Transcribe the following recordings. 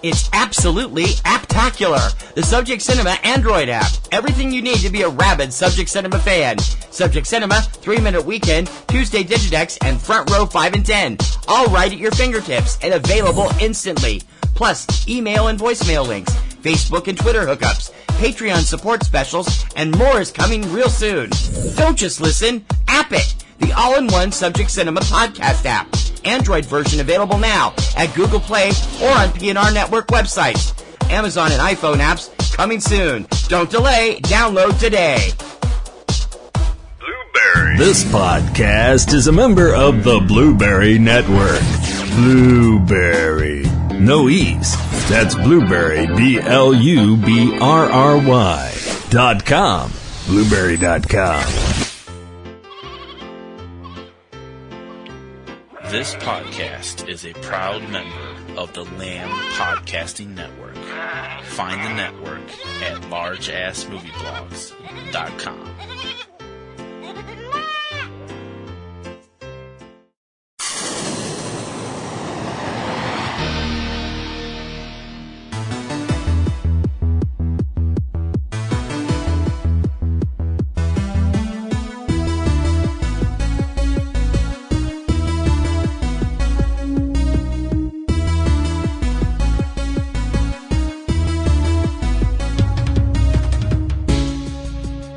It's absolutely apptacular. The Subject Cinema Android app. Everything you need to be a rabid Subject Cinema fan. Subject Cinema, 3-Minute Weekend, Tuesday Digidex, and Front Row 5 and 10. All right at your fingertips and available instantly. Plus, email and voicemail links, Facebook and Twitter hookups, Patreon support specials, and more is coming real soon. Don't just listen, app it. The all-in-one Subject Cinema podcast app. Android version available now at Google Play or on PNR Network websites. Amazon and iPhone apps coming soon. Don't delay. Download today. Blueberry. This podcast is a member of the Blueberry Network. Blueberry. No E's. That's Blueberry, BLUBRRY.com. Blueberry.com. This podcast is a proud member of the Lamb Podcasting Network. Find the network at largeassmovieblogs.com.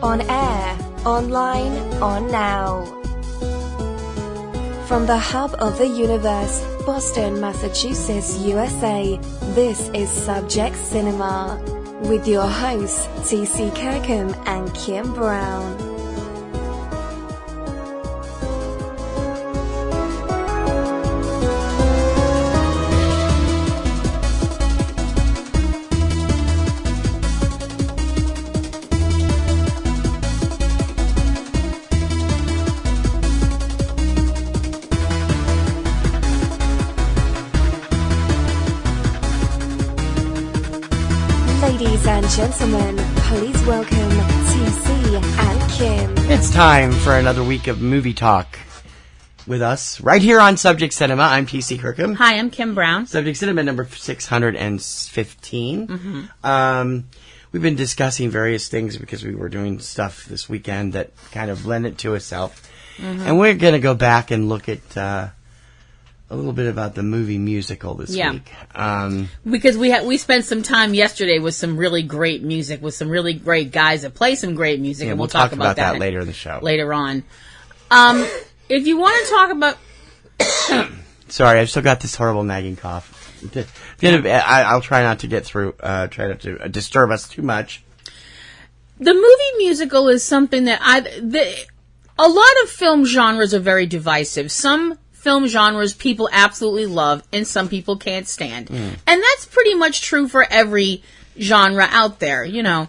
On air, online, on now. From the hub of the universe, Boston, Massachusetts, USA, this is Subject Cinema, with your hosts, T.C. Kirkham and Kim Brown. Ladies and gentlemen, please welcome TC and Kim. It's time for another week of movie talk with us right here on Subject Cinema. I'm TC Kirkham. Hi, I'm Kim Brown. Subject Cinema number 615. We've been discussing various things because we were doing stuff this weekend that kind of lent it to itself. And we're going to go back and look at a little bit about the movie musical this week. Because we spent some time yesterday with some really great music, with some really great guys that play some great music, Yeah, and we'll talk about that later in the show. Later on. If you want to talk about... Sorry, I've still got this horrible nagging cough. I'll try not to get through, try not to disturb us too much. The movie musical is something that a lot of film genres are very divisive. Some film genres people absolutely love, and some people can't stand. And that's pretty much true for every genre out there, you know.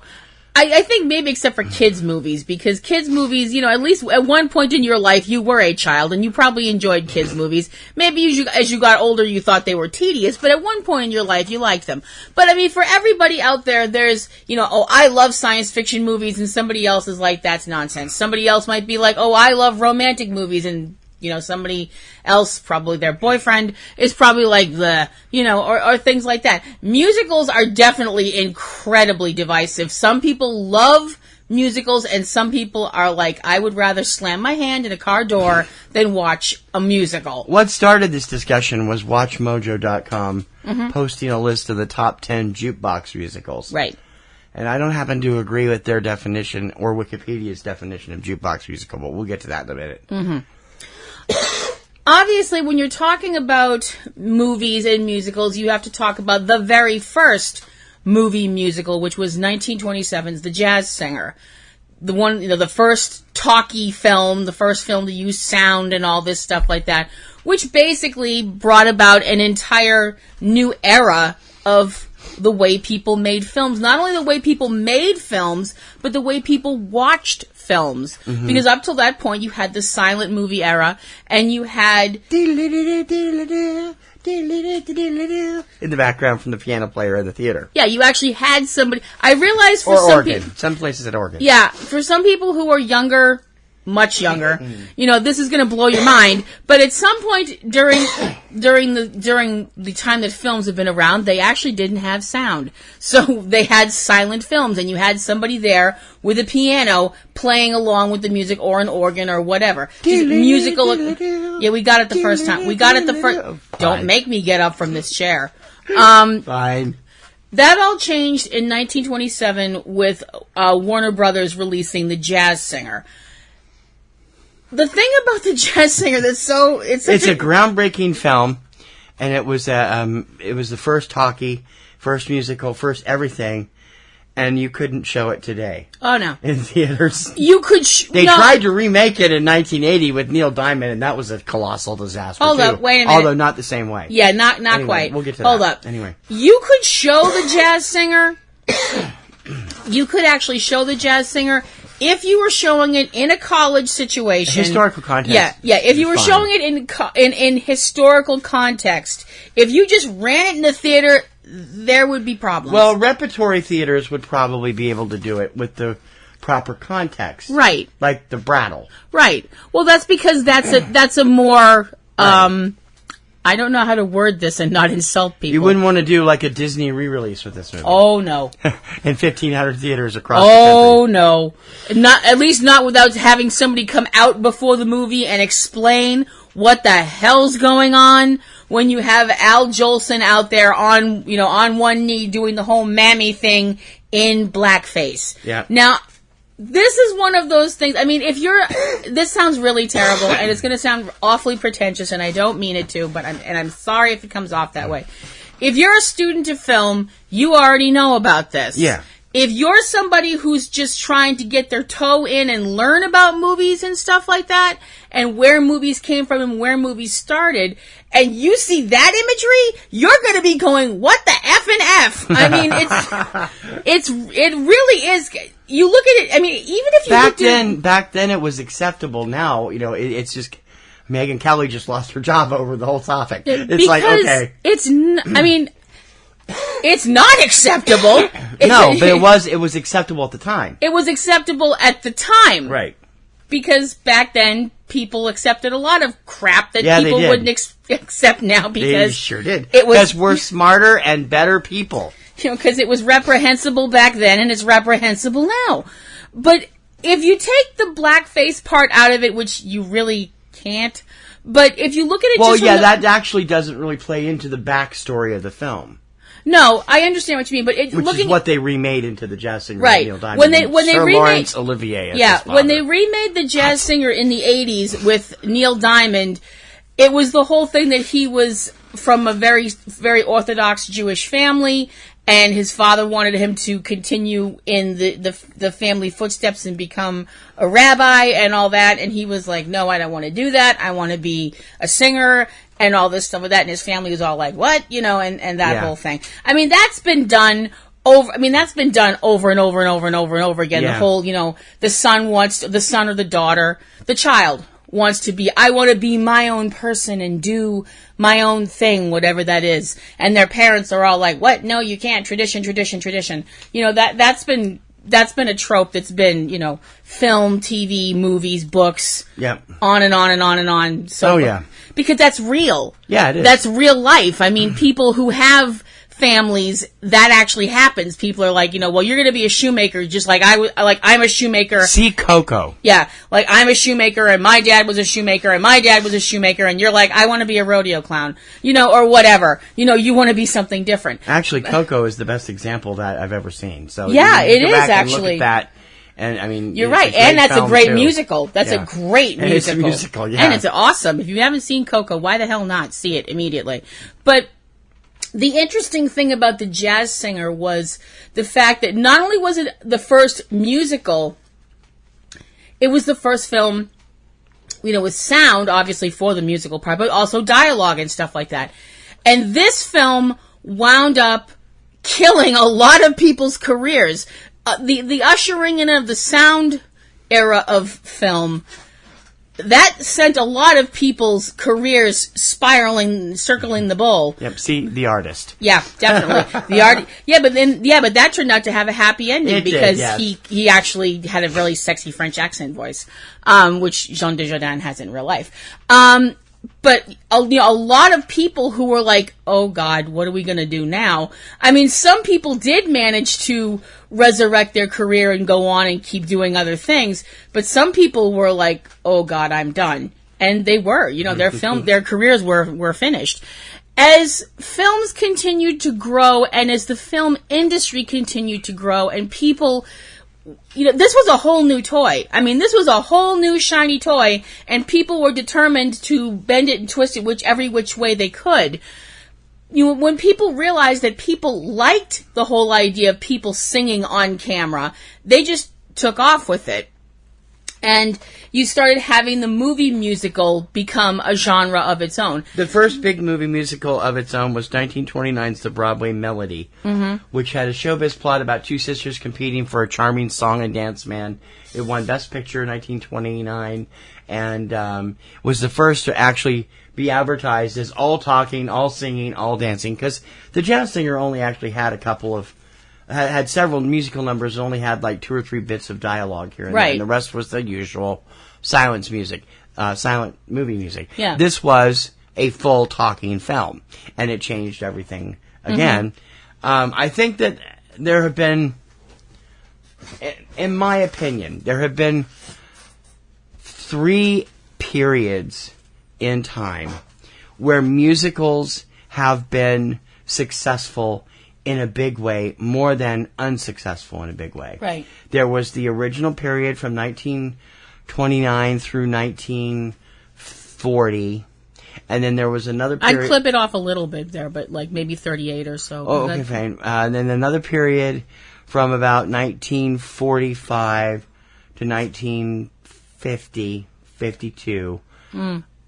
I think maybe except for kids' movies, because kids' movies, you know, at least at one point in your life, you were a child, and you probably enjoyed kids' movies. Maybe as you got older, you thought they were tedious, but at one point in your life, you liked them. But, I mean, for everybody out there, there's, you know, oh, I love science fiction movies, and somebody else is like, that's nonsense. Somebody else might be like, oh, I love romantic movies, and you know, somebody else, probably their boyfriend, is probably like or things like that. Musicals are definitely incredibly divisive. Some people love musicals, and some people are like, I would rather slam my hand in a car door than watch a musical. What started this discussion was WatchMojo.com posting a list of the top 10 jukebox musicals. Right. And I don't happen to agree with their definition or Wikipedia's definition of jukebox musical, but we'll get to that in a minute. Obviously, when you're talking about movies and musicals, you have to talk about the very first movie musical, which was 1927's The Jazz Singer. The one, you know, the first talkie film, the first film to use sound and all this stuff like that, which basically brought about an entire new era of the way people made films. Not only the way people made films, but the way people watched films. Because up till that point, you had the silent movie era, and you had... in the background from the piano player in the theater. Yeah, you actually had somebody... I realized for or some organ. people... Some places at organ. Yeah, for some people who are younger much younger. This is going to blow your mind. But at some point during the time that films have been around, they actually didn't have sound. So they had silent films, and you had somebody there with a piano playing along with the music, or an organ, or whatever. Musical. Yeah, we got it the first time. Don't make me get up from this chair. Fine. That all changed in 1927 with Warner Brothers releasing The Jazz Singer. The thing about The Jazz Singer that's it's a groundbreaking film, and it was the first talkie, first musical, first everything, and you couldn't show it today. Oh no! In theaters, you could. They tried to remake it in 1980 with Neil Diamond, and that was a colossal disaster. Hold up, wait a minute. Although not the same way. Yeah, not anyway, quite. We'll get to Hold that. up. Anyway, you could show The Jazz Singer. You could actually show The Jazz Singer if you were showing it in a college situation. Historical context. Yeah. If you were showing it in historical context, if you just ran it in the theater, there would be problems. Well, repertory theaters would probably be able to do it with the proper context. Right. Like the Brattle. Right. Well, that's because that's a more, I don't know how to word this and not insult people. You wouldn't want to do like a Disney re-release with this movie. Oh, no. In 1,500 theaters across the country. Oh, no. At least not without having somebody come out before the movie and explain what the hell's going on when you have Al Jolson out there on one knee doing the whole mammy thing in blackface. Yeah. Now, this is one of those things. I mean, this sounds really terrible, and it's going to sound awfully pretentious, and I don't mean it to, but I'm sorry if it comes off that way. If you're a student of film, you already know about this. Yeah. If you're somebody who's just trying to get their toe in and learn about movies and stuff like that, and where movies came from and where movies started, and you see that imagery, you're going to be going, what the F and F? I mean, it really is. You look at it, I mean, even if you back then it was acceptable. Now, it's just, Megyn Kelly just lost her job over the whole topic. It's like, okay. It's not acceptable. No, but it was acceptable at the time. It was acceptable at the time. Right. Because back then, people accepted a lot of crap that Yeah, people wouldn't accept now because... They sure did. Because we're smarter and better people. Because it was reprehensible back then and it's reprehensible now. But if you take the blackface part out of it, which you really can't, but if you look at it that actually doesn't really play into the backstory of the film. No, I understand what you mean, but which is what they remade into The Jazz Singer. Right. Neil Diamond, when they remade Laurence Olivier. When they remade The Jazz Singer in the 80s with Neil Diamond, it was the whole thing that he was from a very, very Orthodox Jewish family, and his father wanted him to continue in the family footsteps and become a rabbi and all that, and he was like, no, I don't want to do that. I want to be a singer. And all this stuff with that, and his family was all like, what? And that whole thing. I mean, that's been done over and over and over again. Yeah. The whole, the son or the daughter, the child wants to be, I want to be my own person and do my own thing, whatever that is. And their parents are all like, what? No, you can't. Tradition. That's been a trope that's been, film, TV, movies, books, on and on and on and on. So, because that's real. Yeah, it is. That's real life. I mean, people who have families, that actually happens. People are like, well, you're going to be a shoemaker, just like I'm a shoemaker. See Coco. Yeah, like I'm a shoemaker, and my dad was a shoemaker, and my dad was a shoemaker, and you're like, I want to be a rodeo clown, or whatever. You want to be something different. Actually, Coco is the best example that I've ever seen. So yeah, it is back actually. And look at that. And I mean, you're right, and that's a great musical. That's a great musical. It's a musical, yeah. And it's awesome. If you haven't seen Coco, why the hell not see it immediately? But the interesting thing about The Jazz Singer was the fact that not only was it the first musical, it was the first film, with sound, obviously, for the musical part, but also dialogue and stuff like that. And this film wound up killing a lot of people's careers. The ushering in of the sound era of film that sent a lot of people's careers circling the bowl. Yep. See, the artist. Yeah, definitely. But that turned out to have a happy ending because he actually had a really sexy French accent voice, which Jean Dujardin has in real life. But a lot of people who were like, oh God, what are we going to do now? I mean, some people did manage to resurrect their career and go on and keep doing other things. But some people were like, oh God, I'm done. And they were, their careers were finished. As films continued to grow and as the film industry continued to grow and people, this was a whole new toy. I mean, this was a whole new shiny toy, and people were determined to bend it and twist it every which way they could. When people realized that people liked the whole idea of people singing on camera, they just took off with it. And you started having the movie musical become a genre of its own. The first big movie musical of its own was 1929's The Broadway Melody, which had a showbiz plot about two sisters competing for a charming song and dance man. It won Best Picture in 1929 and was the first to actually be advertised as all talking, all singing, all dancing, because the jazz singer only actually had had several musical numbers, only had like 2 or 3 bits of dialogue here and there, and the rest was the usual silent movie music. Yeah. This was a full talking film, and it changed everything again. I think that there have been, in my opinion, there have been 3 periods in time where musicals have been successful in a big way, more than unsuccessful in a big way. Right. There was the original period from 1929 through 1940, and then there was another period... I'd clip it off a little bit there, but like maybe 38 or so. Oh, okay, fine. And then another period from about 1945 to 1950, 52.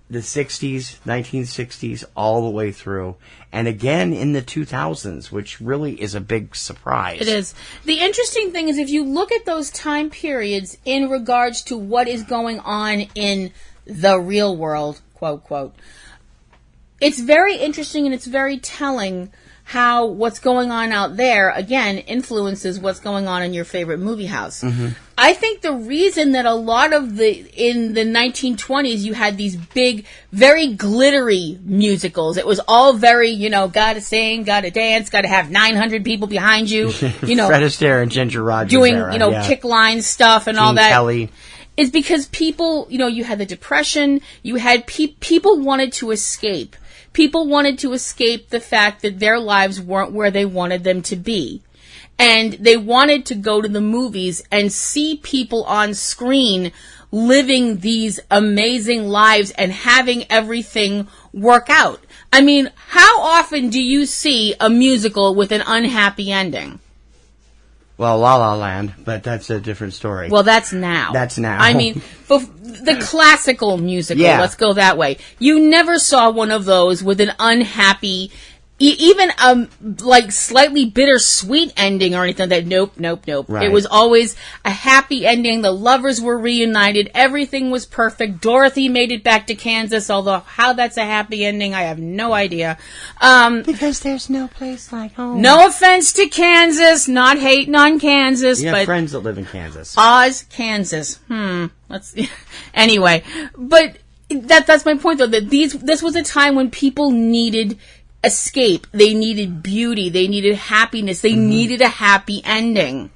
The 60s, 1960s, all the way through. And again in the 2000s, which really is a big surprise. It is. The interesting thing is if you look at those time periods in regards to what is going on in the real world, quote, quote, it's very interesting and it's very telling how what's going on out there, again, influences what's going on in your favorite movie house. I think the reason that a lot of in the 1920s, you had these big, very glittery musicals. It was all very, gotta sing, gotta dance, gotta have 900 people behind you, Fred Astaire and Ginger Rogers doing, era, kick line stuff and Gene all that. Kelly. Is because people, you had the Depression, you had people wanted to escape. People wanted to escape the fact that their lives weren't where they wanted them to be. And they wanted to go to the movies and see people on screen living these amazing lives and having everything work out. I mean, how often do you see a musical with an unhappy ending? Well, La La Land, but that's a different story. Well, that's now. That's now. I mean, the classical musical, let's go that way. You never saw one of those with an unhappy, even like slightly bittersweet ending or anything like that. Nope. Right. It was always a happy ending. The lovers were reunited. Everything was perfect. Dorothy made it back to Kansas, although how that's a happy ending, I have no idea. Because there's no place like home. No offense to Kansas, not hating on Kansas, You have but friends that live in Kansas. Oz, Kansas. Anyway, but that's my point though, that this was a time when people needed escape. They needed beauty. They needed happiness. They needed a happy ending.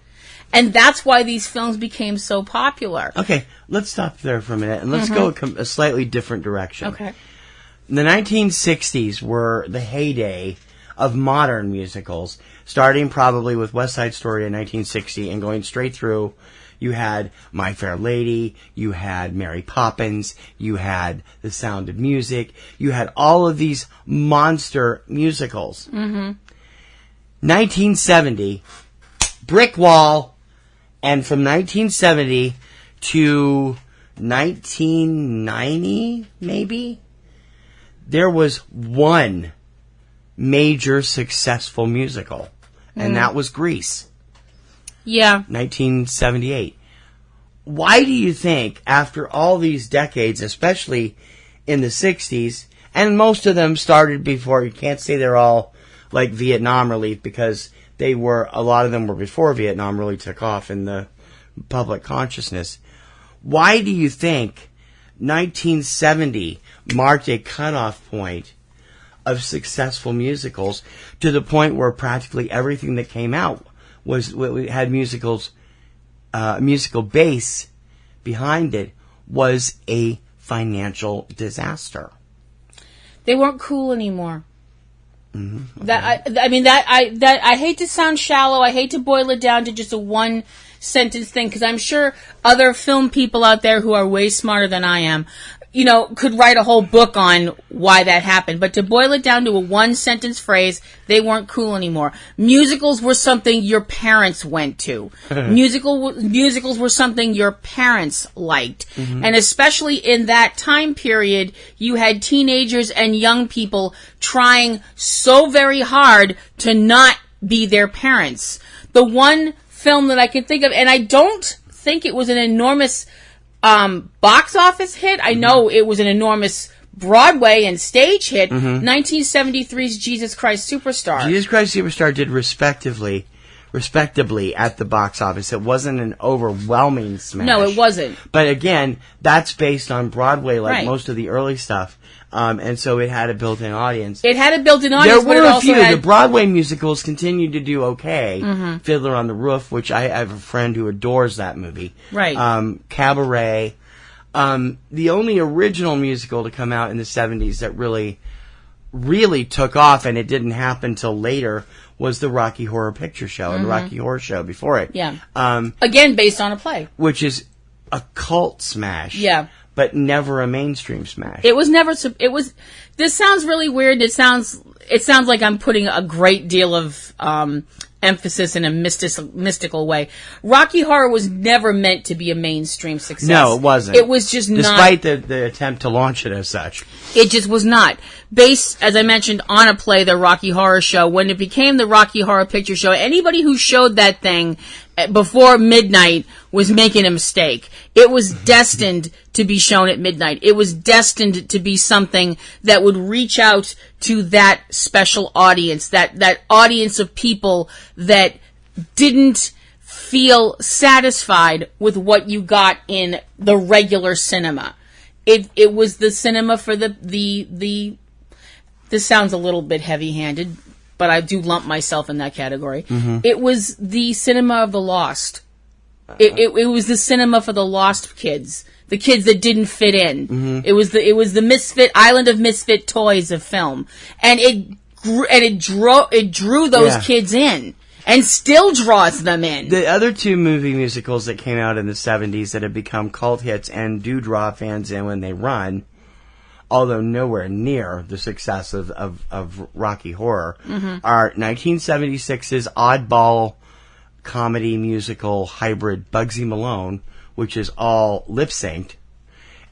And that's why these films became so popular. Okay, let's stop there for a minute and let's go a slightly different direction. Okay. The 1960s were the heyday of modern musicals, starting probably with West Side Story in 1960 and going straight through. You had My Fair Lady, you had Mary Poppins, you had The Sound of Music, you had all of these monster musicals. 1970, brick wall, and from 1970 to 1990, maybe, there was one major successful musical, and that was Grease. Yeah. 1978. why do you think, after all these decades, especially in the 60s, and most of them started before, you can't say they're all like Vietnam relief, because a lot of them were before Vietnam really took off in the public consciousness. Why do you think 1970 marked a cutoff point of successful musicals, to the point where practically everything that came out had musical base behind it, was a financial disaster? They weren't cool anymore. Mm-hmm. Okay. I hate to sound shallow. I hate to boil it down to just a one sentence thing, because I'm sure other film people out there who are way smarter than I am, could write a whole book on why that happened. But to boil it down to a one-sentence phrase, they weren't cool anymore. Musicals were something your parents went to. Musicals were something your parents liked. Mm-hmm. And especially in that time period, you had teenagers and young people trying so very hard to not be their parents. The one film that I can think of, and I don't think it was an enormous box office hit. I know it was an enormous Broadway and stage hit. 1973's Jesus Christ Superstar. Jesus Christ Superstar did respectably at the box office. It wasn't an overwhelming smash. No, it wasn't. But again, that's based on Broadway, like most of the early stuff. And so it had a built-in audience. There were a few. The Broadway musicals continued to do okay. Mm-hmm. Fiddler on the Roof, which I have a friend who adores that movie. Right. Cabaret. The only original musical to come out in the 70s that really, really took off, and it didn't happen till later, was the Rocky Horror Picture Show and the Rocky Horror Show before it. Yeah. Again, based on a play. Which is a cult smash. Yeah. But never a mainstream smash. This sounds really weird. It sounds like I'm putting a great deal of emphasis in a mystical way. Rocky Horror was never meant to be a mainstream success. No, it wasn't. It was just Despite the attempt to launch it as such. It just was not. Based, as I mentioned, on a play, the Rocky Horror Show, when it became the Rocky Horror Picture Show, anybody who showed that thing before midnight was making a mistake. It was destined to be shown at midnight. It was destined to be something that would reach out to that special audience, that audience of people that didn't feel satisfied with what you got in the regular cinema. It was the cinema for the this sounds a little bit heavy-handed, but I do lump myself in that category. Mm-hmm. It was the cinema of the lost. It was the cinema for the lost kids, the kids that didn't fit in. Mm-hmm. It was the misfit island of misfit toys of film, and it drew those kids in, and still draws them in. The other two movie musicals that came out in the 70s that have become cult hits and do draw fans in when they run, although nowhere near the success of Rocky Horror, are 1976's oddball comedy musical hybrid Bugsy Malone, which is all lip-synced,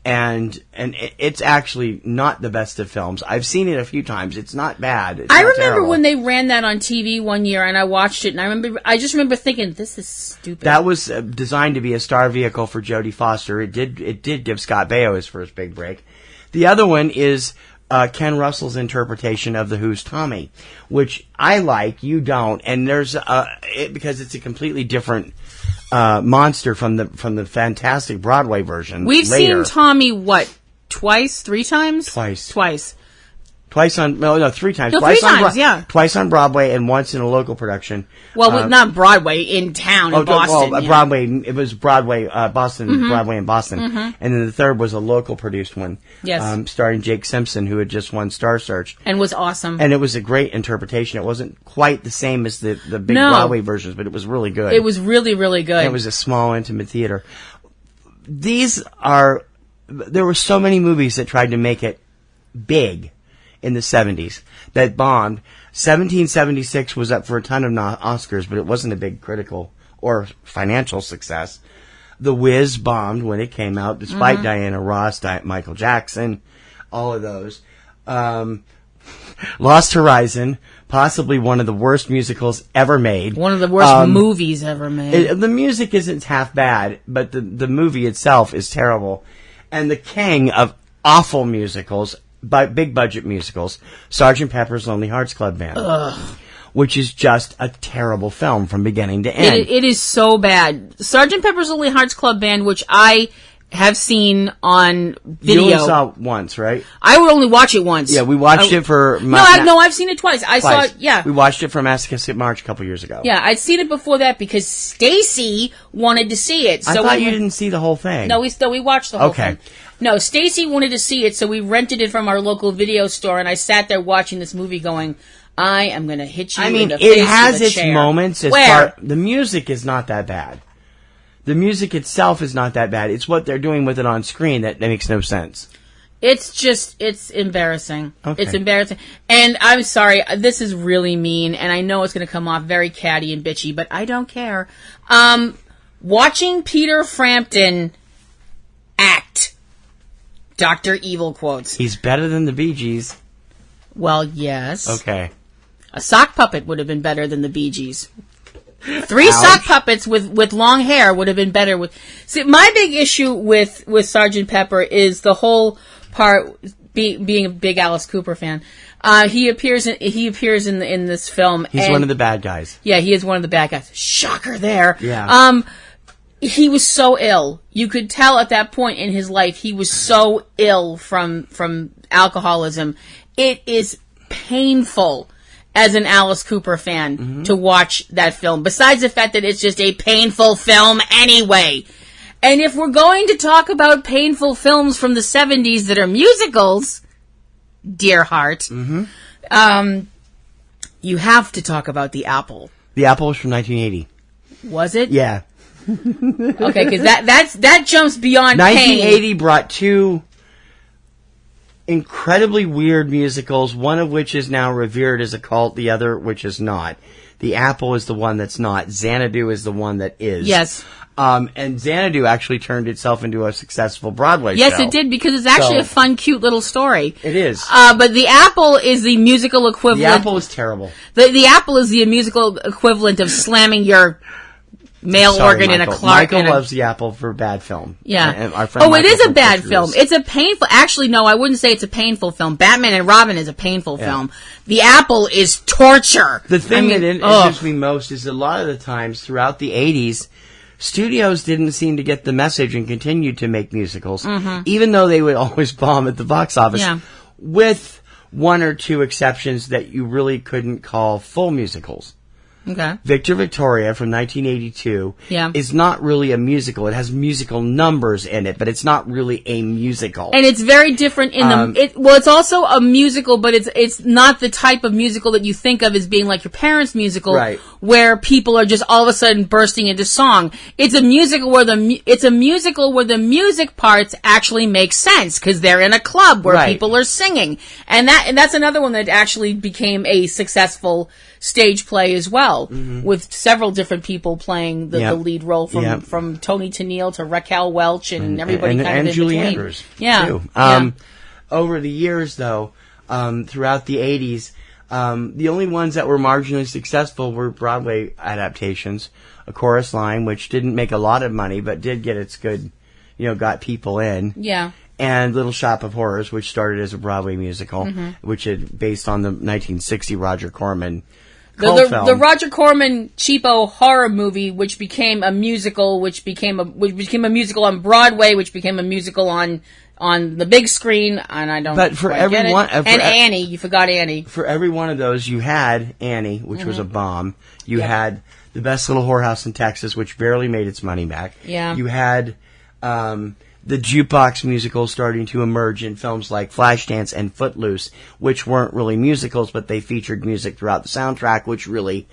and it's actually not the best of films. I've seen it a few times. It's not bad. I remember when they ran that on TV one year, and I watched it, and I just remember thinking, this is stupid. That was designed to be a star vehicle for Jodie Foster. It did give Scott Baio his first big break. The other one is Ken Russell's interpretation of The Who's Tommy, which I like, you don't, and there's because it's a completely different monster from the fantastic Broadway version. We've seen Tommy twice, 3 times? Twice. Twice on, no, 3 times. No, twice 3 times, yeah. Twice on Broadway and once in a local production. Well, not Broadway, in town, in Boston. Well, Broadway, it was Broadway, Boston, Broadway in Boston. Mm-hmm. And then the third was a local produced one. Yes. Starring Jake Simpson, who had just won Star Search. And was awesome. And it was a great interpretation. It wasn't quite the same as the big Broadway versions, but it was really good. It was really, really good. And it was a small, intimate theater. There were so many movies that tried to make it big in the 70s that bombed. 1776 was up for a ton of Oscars, but it wasn't a big critical or financial success. The Wiz bombed when it came out, despite Diana Ross, Michael Jackson, all of those. Lost Horizon, possibly one of the worst musicals ever made. One of the worst movies ever made. The music isn't half bad, but the movie itself is terrible. And the king of awful musicals, big budget musicals, Sgt. Pepper's Lonely Hearts Club Band. Ugh. Which is just a terrible film from beginning to end. It is so bad. Sgt. Pepper's Lonely Hearts Club Band, which I have seen on video. You only saw it once, right? I would only watch it once. Yeah, we watched it for... No, I've seen it twice. I saw it, yeah. We watched it for Massachusetts March a couple years ago. Yeah, I'd seen it before that because Stacy wanted to see it. So I thought you didn't see the whole thing. No, we watched the whole thing. No, Stacy wanted to see it, so we rented it from our local video store, and I sat there watching this movie going, I am going to hit you in the face with a chair. It has its moments. The music is not that bad. The music itself is not that bad. It's what they're doing with it on screen that makes no sense. It's embarrassing. Okay. It's embarrassing. And I'm sorry, this is really mean, and I know it's going to come off very catty and bitchy, but I don't care. Watching Peter Frampton act, Dr. Evil quotes. He's better than the Bee Gees. Well, yes. Okay. A sock puppet would have been better than the Bee Gees. 3 sock puppets with long hair would have been better with... See, my big issue with Sgt. Pepper is the whole part, being a big Alice Cooper fan. He appears in this film. He's one of the bad guys. Yeah, he is one of the bad guys. Shocker there. Yeah. He was so ill. You could tell at that point in his life he was so ill from alcoholism. It is painful as an Alice Cooper fan to watch that film, besides the fact that it's just a painful film anyway. And if we're going to talk about painful films from the 70s that are musicals, dear heart, you have to talk about The Apple. The Apple was from 1980. Was it? Yeah. Okay, because that jumps beyond 1980 pain. brought 2 incredibly weird musicals, one of which is now revered as a cult, the other which is not. The Apple is the one that's not. Xanadu is the one that is. Yes. And Xanadu actually turned itself into a successful Broadway show. Yes, it did, because it's actually a fun, cute little story. It is. But The Apple is the musical equivalent. The Apple is terrible. The Apple is the musical equivalent of slamming your male organ Michael. in a Clark. Michael loves The Apple for a bad film. Yeah. And our friend it Michael is a bad film. It's a painful... Actually, no, I wouldn't say it's a painful film. Batman and Robin is a painful film. The Apple is torture. The thing that interests me most is a lot of the times throughout the 80s, studios didn't seem to get the message and continued to make musicals, even though they would always bomb at the box office, with 1 or 2 exceptions that you really couldn't call full musicals. Okay. Victor Victoria from 1982 is not really a musical. It has musical numbers in it, but it's not really a musical. And it's very different in it's also a musical, but it's not the type of musical that you think of as being like your parents' musical, right, where people are just all of a sudden bursting into song. It's a musical where the music parts actually make sense because they're in a club where people are singing. And that's another one that actually became a successful stage play as well, with several different people playing the lead role, from Tony Tennille to Raquel Welch and everybody kind of in Julie between. Andrews, too. Over the years, though, throughout the 80s, the only ones that were marginally successful were Broadway adaptations. A Chorus Line, which didn't make a lot of money, but did get its good, got people in. Yeah. And Little Shop of Horrors, which started as a Broadway musical, which is based on the 1960 Roger Corman the Roger Corman cheapo horror movie, which became a musical, which became a musical on Broadway, which became a musical on the big screen, and I don't. But for everyone, and Annie, you forgot Annie. For every one of those, you had Annie, which was a bomb. You had The Best Little Whorehouse in Texas, which barely made its money back. Yeah. You had the jukebox musicals starting to emerge in films like Flashdance and Footloose, which weren't really musicals, but they featured music throughout the soundtrack, which really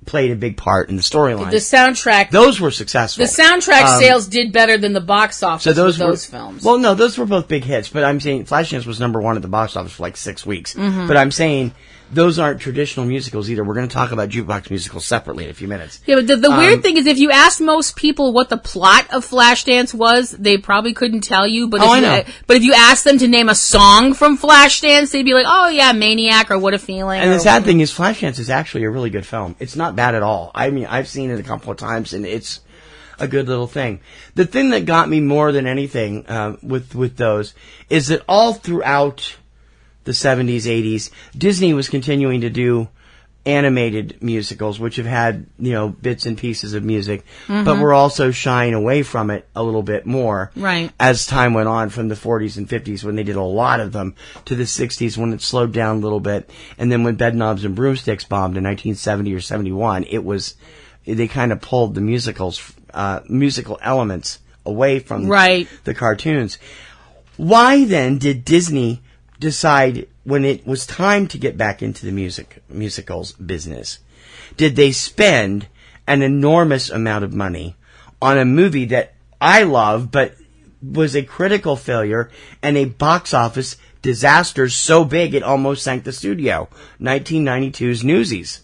played a big part in the storyline. The soundtrack... Those were successful. The soundtrack sales did better than the box office with those films. Well, no, those were both big hits, but I'm saying Flashdance was #1 at the box office for like 6 weeks. But I'm saying those aren't traditional musicals either. We're going to talk about jukebox musicals separately in a few minutes. Yeah, but the weird thing is, if you asked most people what the plot of Flashdance was, they probably couldn't tell you. But but if you asked them to name a song from Flashdance, they'd be like, "Oh yeah, Maniac" or "What a Feeling." And the sad thing is, Flashdance is actually a really good film. It's not bad at all. I mean, I've seen it a couple of times, and it's a good little thing. The thing that got me more than anything with those is that all throughout the 70s, 80s, Disney was continuing to do animated musicals, which have had, bits and pieces of music, but were also shying away from it a little bit more as time went on, from the 40s and 50s when they did a lot of them, to the 60s when it slowed down a little bit, and then when Bedknobs and Broomsticks bombed in 1970 or 71, they kind of pulled the musical elements away from the cartoons. Why then did Disney decide, when it was time to get back into the musicals business, did they spend an enormous amount of money on a movie that I love, but was a critical failure and a box office disaster so big it almost sank the studio? 1992's Newsies.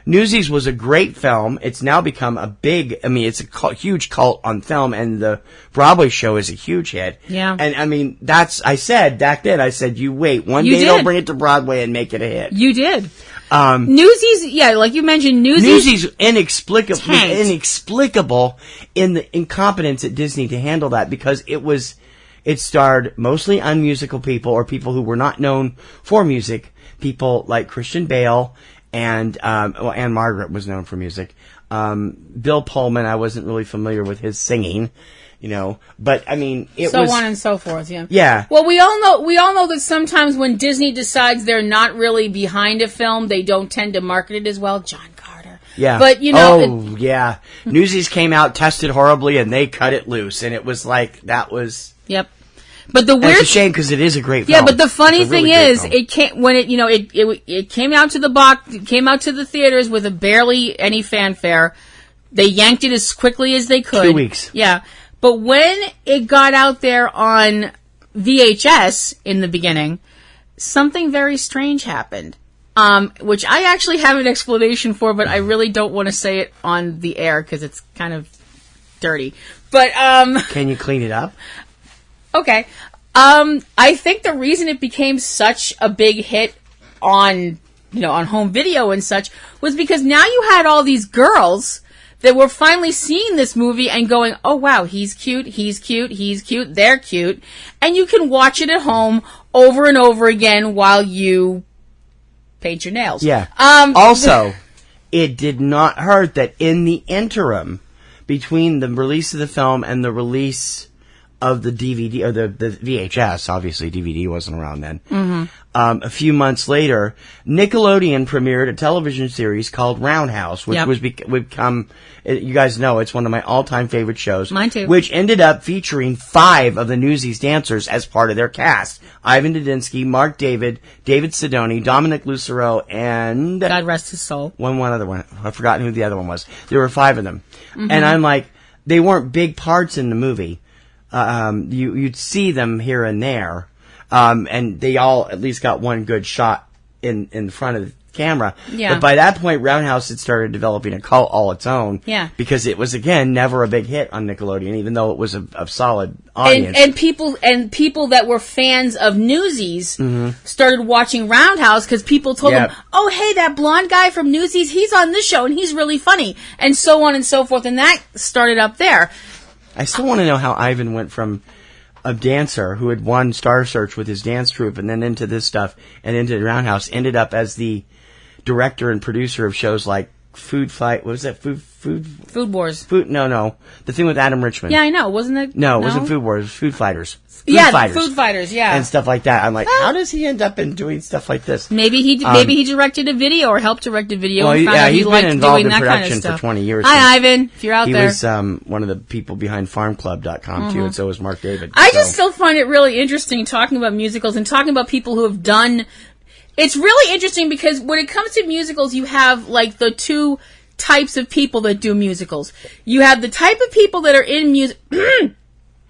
Newsies was a great film. It's now become it's a huge cult on film, and the Broadway show is a huge hit. Yeah. And I said back then, you wait, one day they'll bring it to Broadway and make it a hit. You did. Newsies, like you mentioned, Newsies inexplicable in the incompetence at Disney to handle that, because it starred mostly unmusical people, or people who were not known for music, people like Christian Bale, and Anne Margaret was known for music. Bill Pullman, I wasn't really familiar with his singing, but it so was on and so forth. Yeah. Yeah. Well, we all know that sometimes when Disney decides they're not really behind a film, they don't tend to market it as well. John Carter. Yeah. But yeah. Newsies came out, tested horribly, and they cut it loose, and it was like that was. Yep. But the weird, it's a shame because it is a great film. Yeah, but the funny thing is, it came it came out to the box, it came out to the theaters with barely any fanfare. They yanked it as quickly as they could. 2 weeks. Yeah, but when it got out there on VHS in the beginning, something very strange happened, which I actually have an explanation for, but I really don't want to say it on the air because it's kind of dirty. But can you clean it up? Okay. I think the reason it became such a big hit on home video and such was because now you had all these girls that were finally seeing this movie and going, "Oh wow, he's cute, they're cute." And you can watch it at home over and over again while you paint your nails. Yeah. Also, it did not hurt that in the interim between the release of the film and the release of the DVD, or the VHS, obviously DVD wasn't around then. A few months later, Nickelodeon premiered a television series called Roundhouse, which was become, you guys know, it's one of my all-time favorite shows. Mine too. Which ended up featuring 5 of the Newsies dancers as part of their cast. Ivan Dudinsky, Mark David, David Sidoni, Dominic Lucero, and... God rest his soul. One other one. I've forgotten who the other one was. There were 5 of them. And I'm like, they weren't big parts in the movie. You'd see them here and there, and they all at least got one good shot in front of the camera. Yeah. But by that point, Roundhouse had started developing a cult all its own. Yeah. Because it was, again, never a big hit on Nickelodeon, even though it was a solid audience. And people that were fans of Newsies started watching Roundhouse because people told them, "Oh, hey, that blonde guy from Newsies, he's on this show and he's really funny," and so on and so forth. And that started up there. I still want to know how Ivan went from a dancer who had won Star Search with his dance troupe and then into this stuff and into Roundhouse, ended up as the director and producer of shows like Food Fight. What was that? Food Wars. No. The thing with Adam Richman. Yeah, I know. Wasn't it? No, it wasn't Food Wars. It was Food Fighters. Food Fighters, yeah. And stuff like that. I'm like, how does he end up in doing stuff like this? Maybe he directed a video or helped direct a video. Well, and found out he's he been liked involved doing in that production kind of stuff. for 20 years. Hi, Ivan, if you're out there. He was one of the people behind FarmClub.com, too, and so was Mark David. I just still find it really interesting talking about musicals and talking about people who have done... It's really interesting because when it comes to musicals, you have, like, the two types of people that do musicals. You have the type of people that are in music...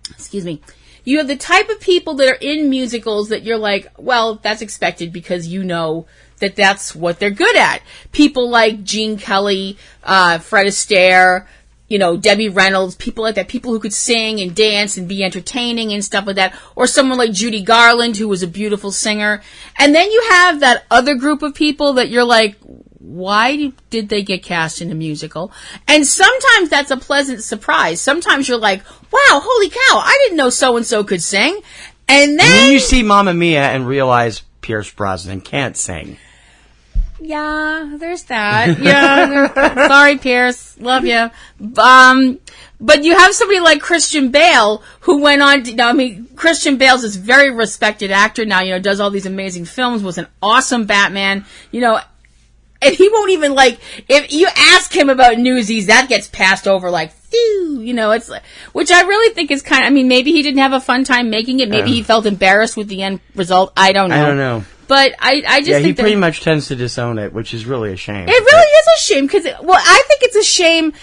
Excuse me. You have the type of people that are in musicals that you're like, well, that's expected because you know that that's what they're good at. People like Gene Kelly, Fred Astaire, Debbie Reynolds, people like that, people who could sing and dance and be entertaining and stuff like that, or someone like Judy Garland, who was a beautiful singer. And then you have that other group of people that you're like, why did they get cast in a musical? And sometimes that's a pleasant surprise. Sometimes you're like, wow, holy cow, I didn't know so-and-so could sing. And then you see Mamma Mia and realize Pierce Brosnan can't sing. Yeah, there's that. Yeah, sorry, Pierce. Love you. But you have somebody like Christian Bale who went on to, Christian Bale's this very respected actor now, does all these amazing films, was an awesome Batman, and he won't even if you ask him about Newsies, that gets passed over like, phew, it's which I really think is kind of, maybe he didn't have a fun time making it. Maybe he felt embarrassed with the end result. I don't know. But I just think he pretty much tends to disown it, which is really a shame. It really is a shame because, I think it's a shame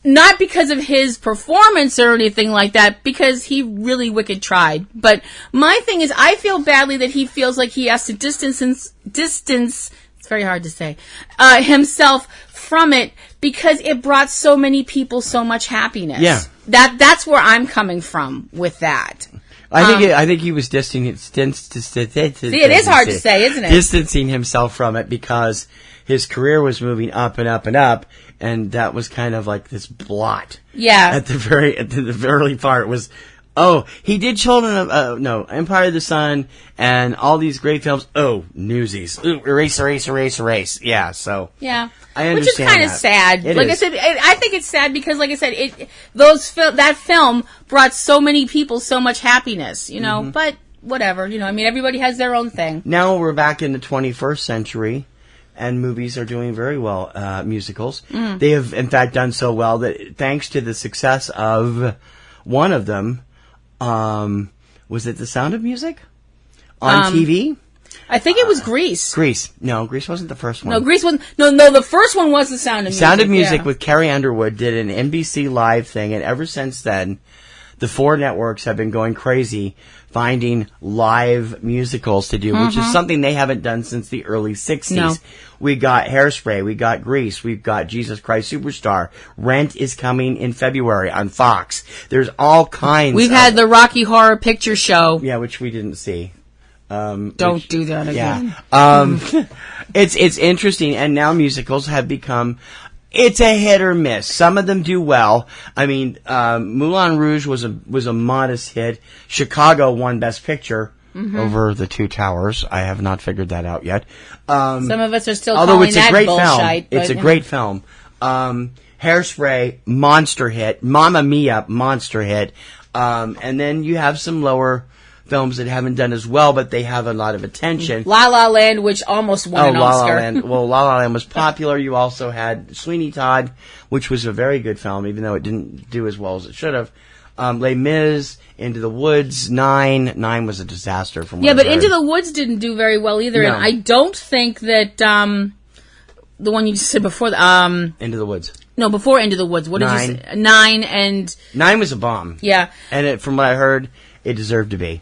not because of his performance or anything like that, because he really wicked tried. But my thing is, I feel badly that he feels like he has to distance, it's very hard to say, himself from it because it brought so many people so much happiness. Yeah. That's where I'm coming from with that. I think he was distancing. See, it is hard to say, isn't it? Distancing himself from it because his career was moving up and up and up, and that was kind of like this blot. Yeah. At the very part was, he did Empire of the Sun and all these great films. Oh, Newsies. Ooh, erase. Yeah, so. Yeah. I understand. Which is kind of sad. I said, I think it's sad because, like I said, that film brought so many people so much happiness, Mm-hmm. but whatever, everybody has their own thing. Now we're back in the 21st century, and movies are doing very well, musicals. Mm. They have, in fact, done so well that thanks to the success of one of them, was it The Sound of Music? On TV? I think it was Grease. Grease. No, Grease wasn't the first one. No, Grease wasn't. No, the first one was The Sound of Music. Sound of Music with Carrie Underwood did an NBC Live thing, and ever since then, the 4 networks have been going crazy finding live musicals to do, which is something they haven't done since the early 60s. No. We got Hairspray, we got Grease, we've got Jesus Christ Superstar. Rent is coming in February on Fox. There's all kinds We've had the Rocky Horror Picture Show. Yeah, which we didn't see. Don't do that again. Yeah. It's interesting, and now musicals have become, it's a hit or miss. Some of them do well. Moulin Rouge was a modest hit. Chicago won Best Picture over The Two Towers. I have not figured that out yet. Some of us are still calling that Film. bullshit. It's a great film. Hairspray, monster hit. Mamma Mia, monster hit. And then you have some lower films that haven't done as well, but they have a lot of attention. La La Land, which almost won an Oscar. La La Land. Well, La La Land was popular. You also had Sweeney Todd, which was a very good film, even though it didn't do as well as it should have. Les Mis, Into the Woods, Nine was a disaster. From what I've heard. Into the Woods didn't do very well either, No. and I don't think that the one you just said before, Into the Woods. No, before Into the Woods. What did you say? Nine was a bomb. Yeah. And from what I heard, it deserved to be.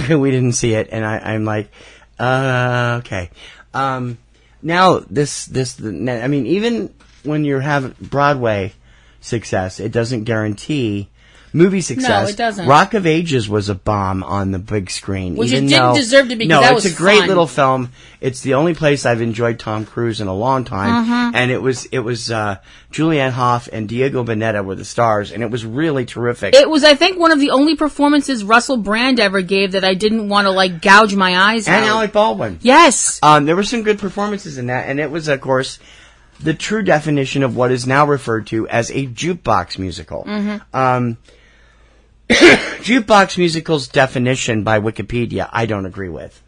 We didn't see it, and I'm like, okay. Now even when you have Broadway success, it doesn't guarantee movie success. No, it doesn't. Rock of Ages was a bomb on the big screen. Which it didn't deserve to be, because that was it's a great fun. little film. It's the only place I've enjoyed Tom Cruise in a long time. And it was Julianne Hough and Diego Boneta were the stars, and it was really terrific. It was, I think, one of the only performances Russell Brand ever gave that I didn't want to, gouge my eyes out. And Alec Baldwin. Yes. There were some good performances in that, and it was, of course, the true definition of what is now referred to as a jukebox musical. Jukebox musical's definition by Wikipedia, I don't agree with.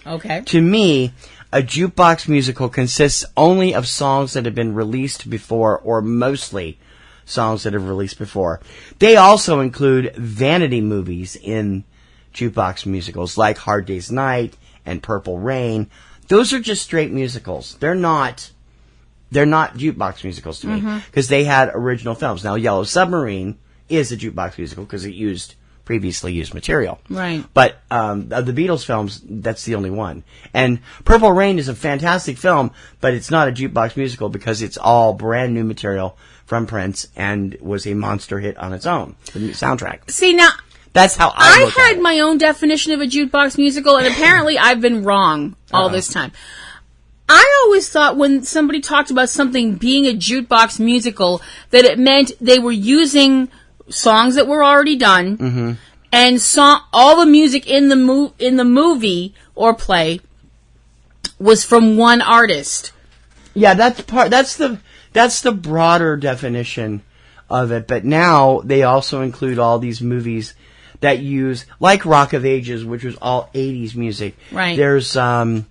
Okay. To me, a jukebox musical consists only of songs that have been released before, or mostly songs that have released before. They also include vanity movies in jukebox musicals, like Hard Day's Night and Purple Rain. Those are just straight musicals. They're not jukebox musicals to me, because they had original films. Now, Yellow Submarine is a jukebox musical because it used previously used material. Right. But of the Beatles films, that's the only one. And Purple Rain is a fantastic film, but it's not a jukebox musical because it's all brand new material from Prince and was a monster hit on its own, the soundtrack. See, now, that's how I look at had it. my own definition of a jukebox musical, and apparently I've been wrong all this time. I always thought when somebody talked about something being a jukebox musical that it meant they were using songs that were already done and all the music in the movie or play was from one artist. Yeah, that's the broader definition of it. But now they also include all these movies that use, like Rock of Ages, which was all 80s music. Right. There's there's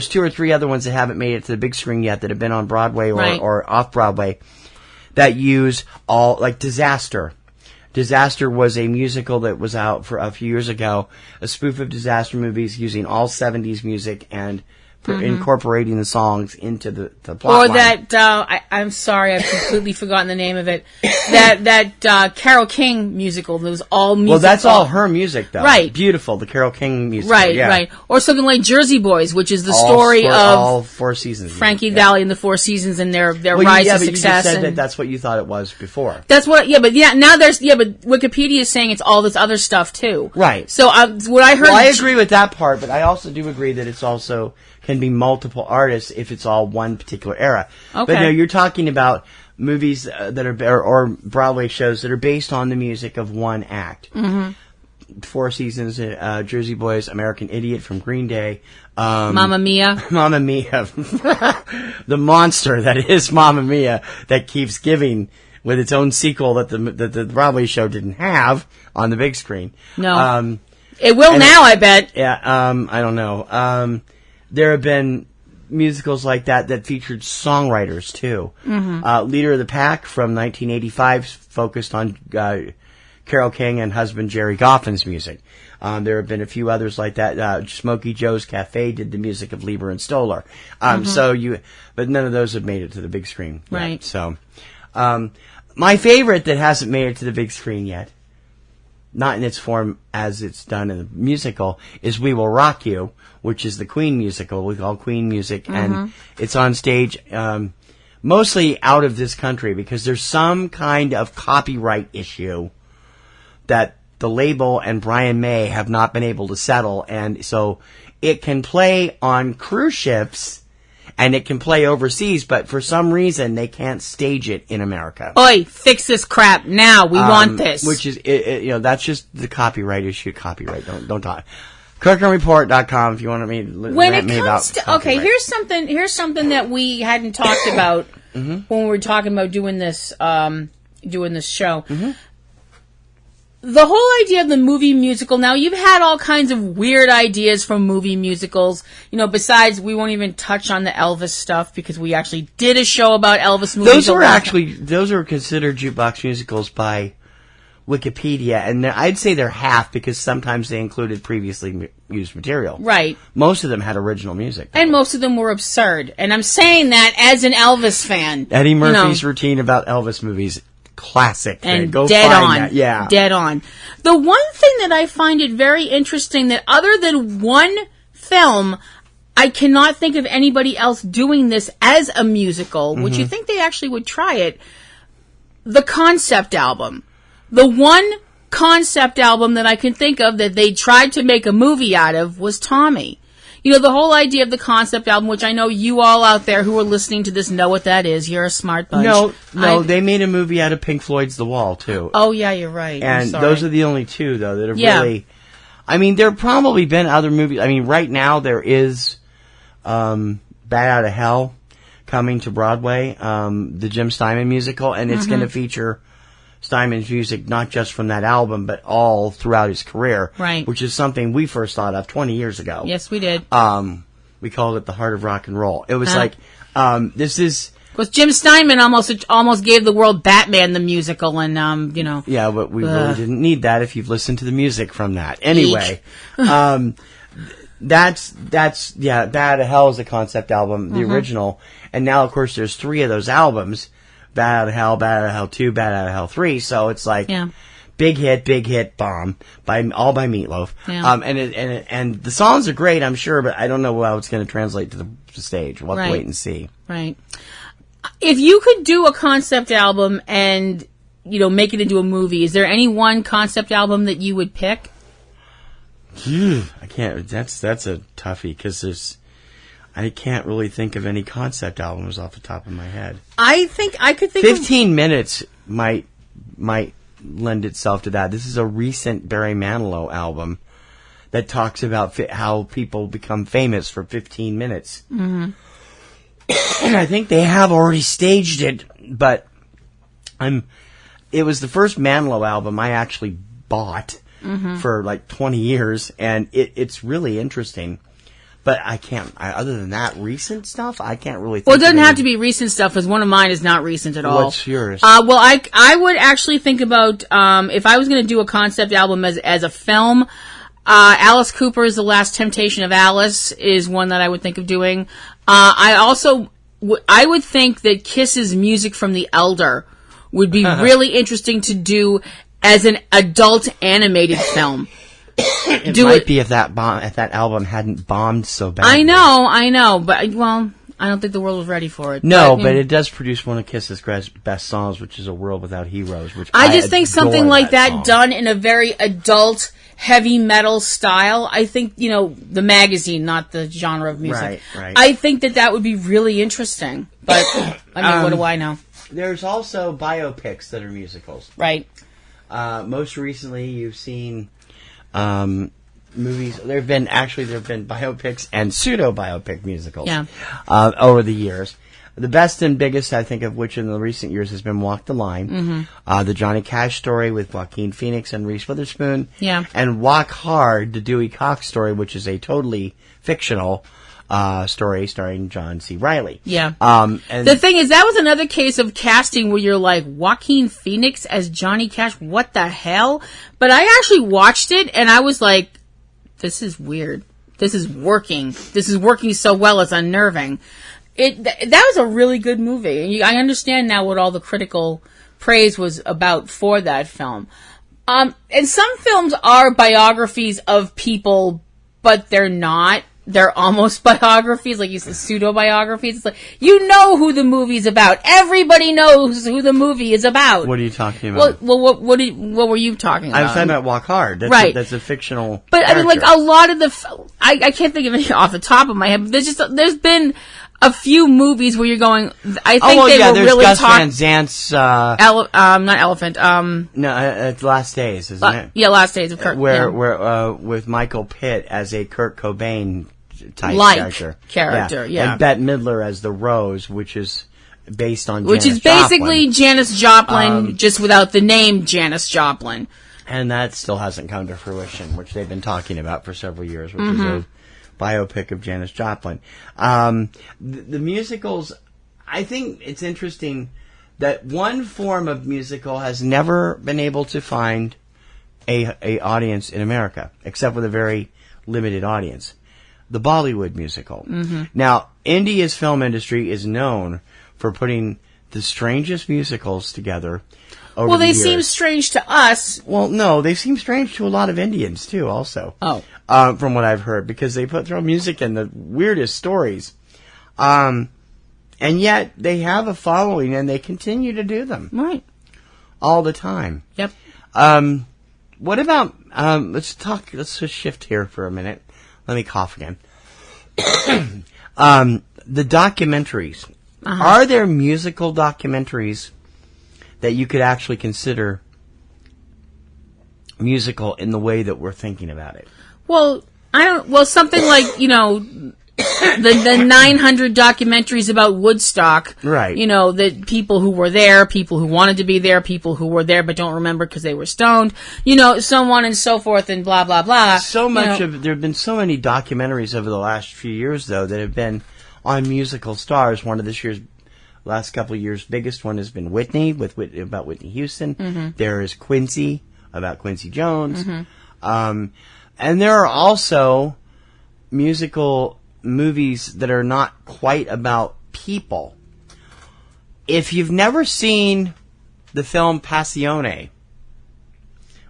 2 or 3 other ones that haven't made it to the big screen yet that have been on Broadway or off Broadway that use all, like Disaster. Disaster was a musical that was out for a few years ago, a spoof of disaster movies using all 70s music and incorporating the songs into the plot line. I'm sorry, I've completely forgotten the name of it. That Carole King musical that was all music. Well, that's all her music, though. Right. Beautiful, the Carole King musical. Right, yeah. right. Or something like Jersey Boys, which is the story of all 4 seasons. Frankie Valli and the 4 Seasons and their rise to success. You just said that's what you thought it was before. That's what. Yeah, but now but Wikipedia is saying it's all this other stuff too. Right. So what I heard. Well, I agree with that part, but I also do agree that it's also can be multiple artists if it's all one particular era. Okay. But no, you're talking about movies that are or Broadway shows that are based on the music of one act. 4 Seasons, Jersey Boys, American Idiot from Green Day, Mamma Mia, Mamma Mia, the monster that is Mamma Mia that keeps giving with its own sequel that the Broadway show didn't have on the big screen. No, it will now. I bet. Yeah, I don't know. There have been musicals like that featured songwriters too. Leader of the Pack from 1985 focused on Carole King and husband Jerry Goffin's music. There have been a few others like that. Smokey Joe's Cafe did the music of Lieber and Stoller. But none of those have made it to the big screen yet. Right. So, my favorite that hasn't made it to the big screen yet, not in its form as it's done in the musical, is We Will Rock You, which is the Queen musical. We call Queen music, and it's on stage mostly out of this country because there's some kind of copyright issue that the label and Brian May have not been able to settle, and so it can play on cruise ships and it can play overseas, but for some reason they can't stage it in America. Oi, fix this crap now. We want this. Which is, that's just the copyright issue. Copyright. Don't talk. KirkhamReport.com if you want me to when it me comes about to okay, here's something that we hadn't talked about when we were talking about doing this show. The whole idea of the movie musical. Now, you've had all kinds of weird ideas from movie musicals. Besides, we won't even touch on the Elvis stuff because we actually did a show about Elvis movies. Those are considered jukebox musicals by Wikipedia, and I'd say they're half because sometimes they included previously used material. Right. Most of them had original music. And most of them were absurd. And I'm saying that as an Elvis fan. Eddie Murphy's routine about Elvis movies. Classic. And go dead find on. That. Yeah. Dead on. The one thing that I find it very interesting that other than one film, I cannot think of anybody else doing this as a musical, which you think they actually would try it. The concept album. The one concept album that I can think of that they tried to make a movie out of was Tommy. The whole idea of the concept album, which I know you all out there who are listening to this know what that is. You're a smart bunch. No, they made a movie out of Pink Floyd's The Wall, too. Oh, yeah, you're right. And those are the only two, though, that have really... I mean, there have probably been other movies. I mean, right now there is Bat Out of Hell coming to Broadway, the Jim Steinman musical, and it's going to feature Steinman's music, not just from that album, but all throughout his career. Right. Which is something we first thought of 20 years ago. Yes, we did. We called it the heart of rock and roll. It was this is... Because Jim Steinman almost gave the world Batman the musical, and, Yeah, but we really didn't need that if you've listened to the music from that. Anyway, that's Bat Out of Hell is the concept album, the original. And now, of course, there's 3 of those albums. Bat Out of Hell, Bat Out of Hell 2, Bat Out of Hell 3. So it's like Big hit, bomb by Meatloaf. Yeah. And the songs are great, I'm sure, but I don't know how it's going to translate to the stage. We'll have to wait and see. Right. If you could do a concept album and, make it into a movie, is there any one concept album that you would pick? I can't. That's a toughie because I can't really think of any concept albums off the top of my head. I think I could think 15 minutes might lend itself to that. This is a recent Barry Manilow album that talks about how people become famous for 15 minutes. Mm-hmm. And I think they have already staged it, but it was the first Manilow album I actually bought for like 20 years, and it's really interesting. But I can't, other than that, recent stuff, I can't really think. Well, it doesn't have to be recent stuff, because one of mine is not recent at all. What's yours? Well, I would actually think about, if I was going to do a concept album as a film, Alice Cooper's The Last Temptation of Alice is one that I would think of doing. I would think that Kiss's Music from the Elder would be really interesting to do as an adult animated film. It might be if that album hadn't bombed so badly. I know, but I don't think the world was ready for it. No, but it does produce one of Kiss's best songs, which is A World Without Heroes, which I just think something like that song. Done in a very adult heavy metal style. I think, the magazine, not the genre of music. Right. I think that would be really interesting. But what do I know? There's also biopics that are musicals. Right. Most recently, you've seen movies. There have been biopics and pseudo-biopic musicals over the years. The best and biggest, I think, of which in the recent years has been Walk the Line, the Johnny Cash story with Joaquin Phoenix and Reese Witherspoon, and Walk Hard, the Dewey Cox story, which is a totally fictional story starring John C. Reilly. Yeah. And the thing is, that was another case of casting where you're like, Joaquin Phoenix as Johnny Cash, what the hell? But I actually watched it, and I was like, this is weird. This is working. This is working so well, it's unnerving. That was a really good movie. I understand now what all the critical praise was about for that film. And some films are biographies of people, but they're not. They're almost biographies, like you said, pseudo-biographies. It's like, who the movie's about. Everybody knows who the movie is about. What are you talking about? What were you talking about? I was talking about Walk Hard. That's a fictional But character. I mean, like, a lot of I can't think of any off the top of my head, but there's been a few movies where you're going, I think they were really Gus Van Zant's, not Elephant, no, it's Last Days, isn't it? Yeah, Last Days of Kirk. Where with Michael Pitt as a Kurt Cobain type character. Yeah. And Bette Midler as the Rose, which is based on Which Janis is basically Joplin. Janis Joplin, just without the name Janis Joplin. And that still hasn't come to fruition, which they've been talking about for several years, which is a biopic of Janis Joplin. The musicals, I think it's interesting that one form of musical has never been able to find a audience in America, except with a very limited audience. The Bollywood musical. Now, India's film industry is known for putting the strangest musicals together over Well, the they years. seem strange to us. Well, no, they seem strange to a lot of Indians, too, also. Oh. From what I've heard, because they throw music in the weirdest stories. And yet, they have a following, and they continue to do them. Right. All the time. Yep. What about, let's just shift here for a minute. Let me cough again. The documentaries. Are there musical documentaries that you could actually consider musical in the way that we're thinking about it? Well, something like, the 900 documentaries about Woodstock. Right. The people who were there, people who wanted to be there, people who were there but don't remember because they were stoned, so on and so forth and blah, blah, blah. There have been so many documentaries over the last few years, though, that have been on musical stars. One of this year's last couple of years' biggest one has been Whitney, about Whitney Houston. There is Quincy, about Quincy Jones. And there are also musical movies that are not quite about people. If you've never seen the film Passione,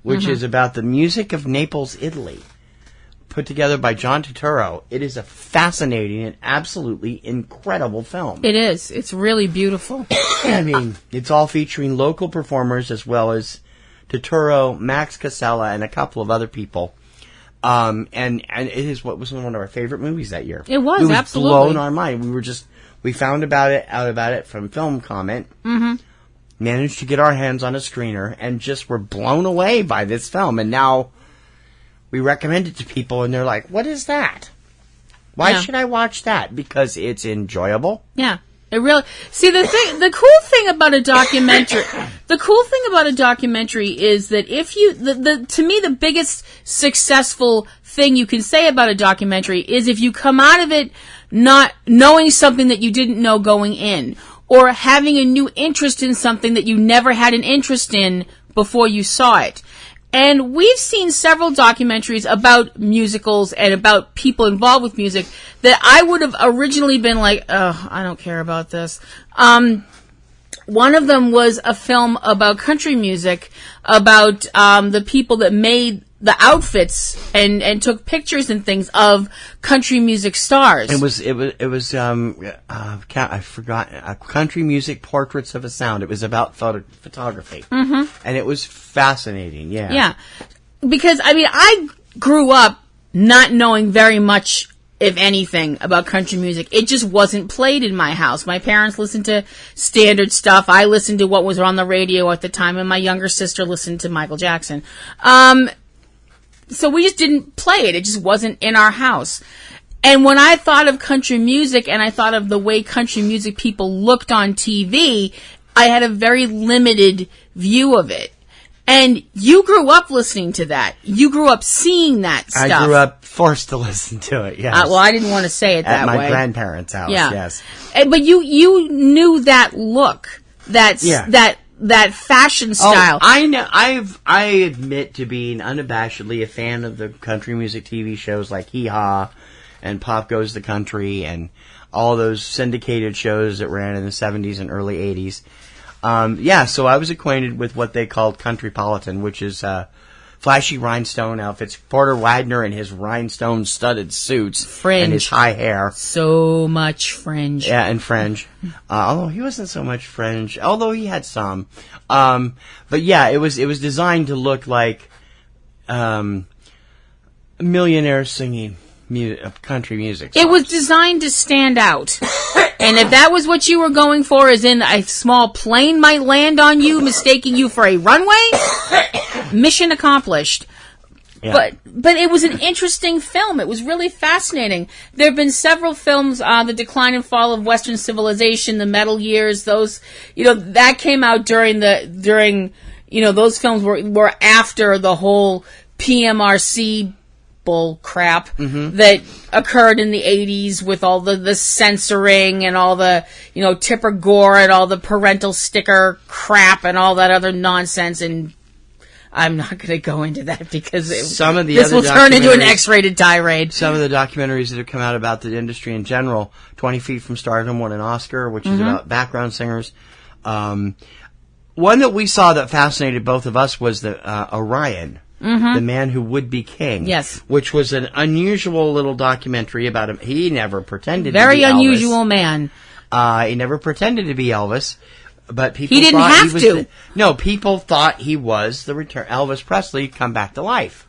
which is about the music of Naples, Italy, put together by John Turturro. It is a fascinating and absolutely incredible film. It is. It's really beautiful. I mean, it's all featuring local performers as well as Turturro, Max Casella, and a couple of other people. And it is what was one of our favorite movies that year. It was absolutely blown our mind. We found out about it from Film Comment. Mm-hmm. Managed to get our hands on a screener and just were blown away by this film. And now we recommend it to people and they're like, what is that? Why should I watch that? Because it's enjoyable. Yeah. It really, see, the cool thing about a documentary is that if you, to me, the biggest successful thing you can say about a documentary is if you come out of it not knowing something that you didn't know going in, or having a new interest in something that you never had an interest in before you saw it. And we've seen several documentaries about musicals and about people involved with music that I would have originally been like, oh, I don't care about this. One of them was a film about country music, about the people that made the outfits and took pictures and things of country music stars. It was I forgot, Country Music Portraits of a Sound. It was about photography. Mm-hmm. And it was fascinating, yeah. Yeah. Because, I mean, I grew up not knowing very much, if anything, about country music. It just wasn't played in my house. My parents listened to standard stuff. I listened to what was on the radio at the time, and my younger sister listened to Michael Jackson. So we just didn't play it. It just wasn't in our house. And when I thought of country music and I thought of the way country music people looked on TV, I had a very limited view of it. And you grew up listening to that. You grew up seeing that stuff. I grew up forced to listen to it, yes. Well, I didn't want to say it that way. At my grandparents' house, yes. But you knew that look, that fashion style. Oh, I know. I admit to being unabashedly a fan of the country music TV shows like Hee Haw and Pop Goes the Country and all those syndicated shows that ran in the 70s and early 80s. So I was acquainted with what they called Countrypolitan, which is flashy rhinestone outfits. Porter Wagner in his rhinestone-studded suits. Fringe. And his high hair. So much fringe. Yeah, and fringe. Although he wasn't so much fringe, although he had some. But yeah, it was designed to look like millionaires singing country music songs. It was designed to stand out. And if that was what you were going for, as in a small plane might land on you, mistaking you for a runway, mission accomplished. Yeah. But it was an interesting film. It was really fascinating. There have been several films, The Decline and Fall of Western Civilization, The Metal Years, those, that came out during those films were after the whole PMRC bull crap that occurred in the 80s with all the censoring and all the, Tipper Gore and all the parental sticker crap and all that other nonsense. And I'm not going to go into that because this will turn into an X-rated tirade. Some of the documentaries that have come out about the industry in general, 20 Feet from Stardom won an Oscar, which is about background singers. One that we saw that fascinated both of us was the Orion. The Man Who Would Be King. Yes. Which was an unusual little documentary about him. He never pretended to be Elvis. Very unusual man. He never pretended to be Elvis. But people he didn't thought have he was to. No, people thought he was the return Elvis Presley come back to life.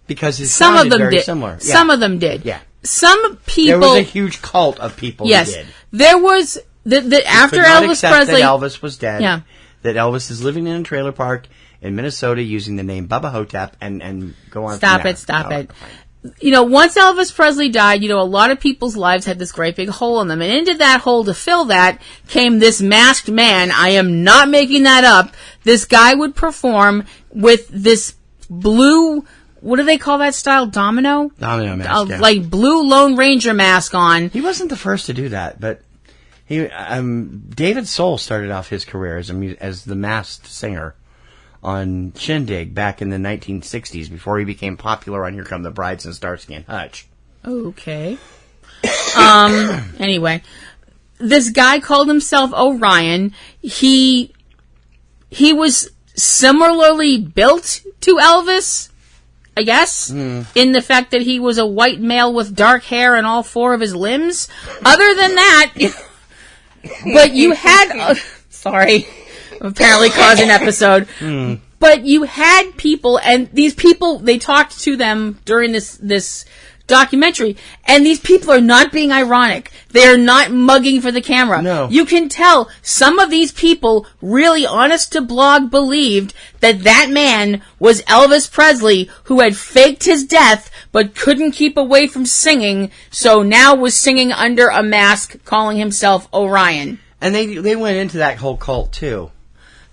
Because his sound is very similar. Yeah. Some of them did. Yeah. Some people... There was a huge cult of people who did. There was... after Elvis Presley... that Elvis was dead. Yeah. That Elvis is living in a trailer park in Minnesota using the name Bubba Hotep and go on. Stop it. Once Elvis Presley died, a lot of people's lives had this great big hole in them. And into that hole to fill that came this masked man. I am not making that up. This guy would perform with this blue, what do they call that style? Domino mask. Like blue Lone Ranger mask on. He wasn't the first to do that, but David Soul started off his career as the masked singer on Shindig back in the 1960s before he became popular on Here Come the Brides and Starsky and Hutch. Okay. Anyway, this guy called himself Orion. He was similarly built to Elvis, I guess, in the fact that he was a white male with dark hair and all 4 of his limbs. Other than that, but you had, sorry, apparently caused an episode. But you had people, and these people, they talked to them during this documentary, and these people are not being ironic. They are not mugging for the camera. No. You can tell some of these people, really honest to blog, believed that man was Elvis Presley, who had faked his death but couldn't keep away from singing, so now was singing under a mask, calling himself Orion. And they went into that whole cult too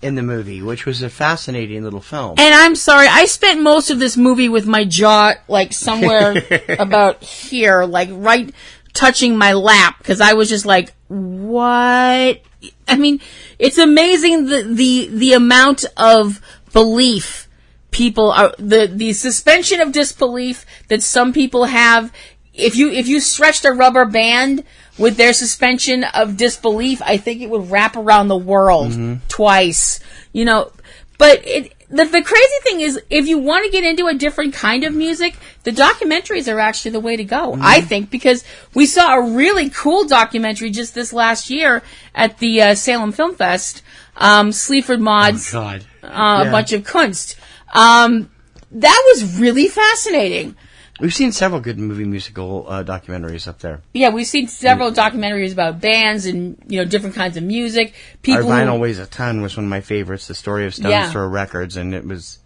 in the movie, which was a fascinating little film. And I'm sorry, I spent most of this movie with my jaw, like, somewhere about here, like, right touching my lap, because I was just like, what? I mean, it's amazing the amount of belief people are, the suspension of disbelief that some people have. If you stretched a rubber band with their suspension of disbelief, I think it would wrap around the world twice. You know, but the crazy thing is, if you want to get into a different kind of music, the documentaries are actually the way to go, I think, because we saw a really cool documentary just this last year at the Salem Film Fest, Sleaford Mods, a bunch of Kunst. That was really fascinating. We've seen several good movie musical documentaries up there. Yeah, we've seen several documentaries about bands and, you know, different kinds of music. People Our Vinyl Weighs a Ton was one of my favorites, the story of Stone's Throw Records, and it was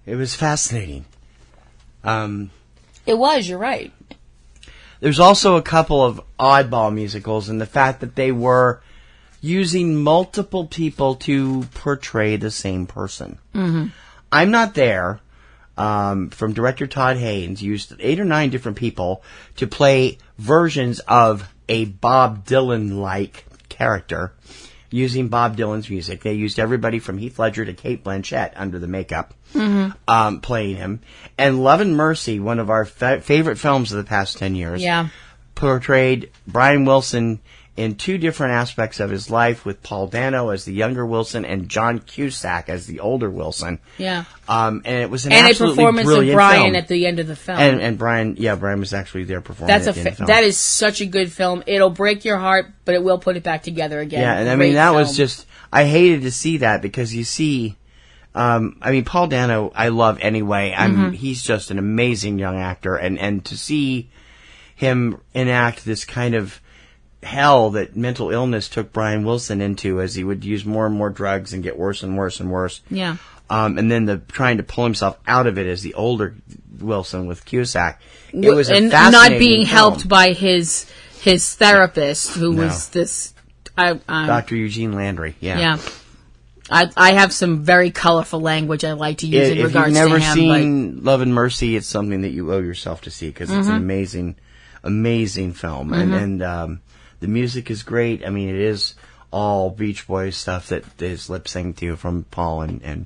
fascinating. It was, you're right. There's also a couple of oddball musicals, and the fact that they were using multiple people to portray the same person. I'm Not There, from director Todd Haynes, used 8 or 9 different people to play versions of a Bob Dylan-like character using Bob Dylan's music. They used everybody from Heath Ledger to Cate Blanchett under the makeup, playing him. And Love and Mercy, one of our favorite films of the past 10 years, portrayed Brian Wilson in 2 different aspects of his life, with Paul Dano as the younger Wilson and John Cusack as the older Wilson. And it was an absolutely brilliant film. And a performance of Brian at the end of the film. And Brian was actually there performing at the end of the film. That is such a good film. It'll break your heart, but it will put it back together again. Yeah, and I mean, that was just, I hated to see that, because you see, Paul Dano, I love anyway. He's just an amazing young actor, and to see him enact this kind of hell that mental illness took Brian Wilson into, as he would use more and more drugs and get worse and worse and worse. And then trying to pull himself out of it as the older Wilson with Cusack. It was a fascinating not being film. helped by his therapist, who was this Dr. Eugene Landry. I have some very colorful language I like to use in regards to him. If you've never seen Love and Mercy, it's something that you owe yourself to see, because it's an amazing, amazing film. And the music is great. I mean, it is all Beach Boys stuff that is lip synced to from Paul and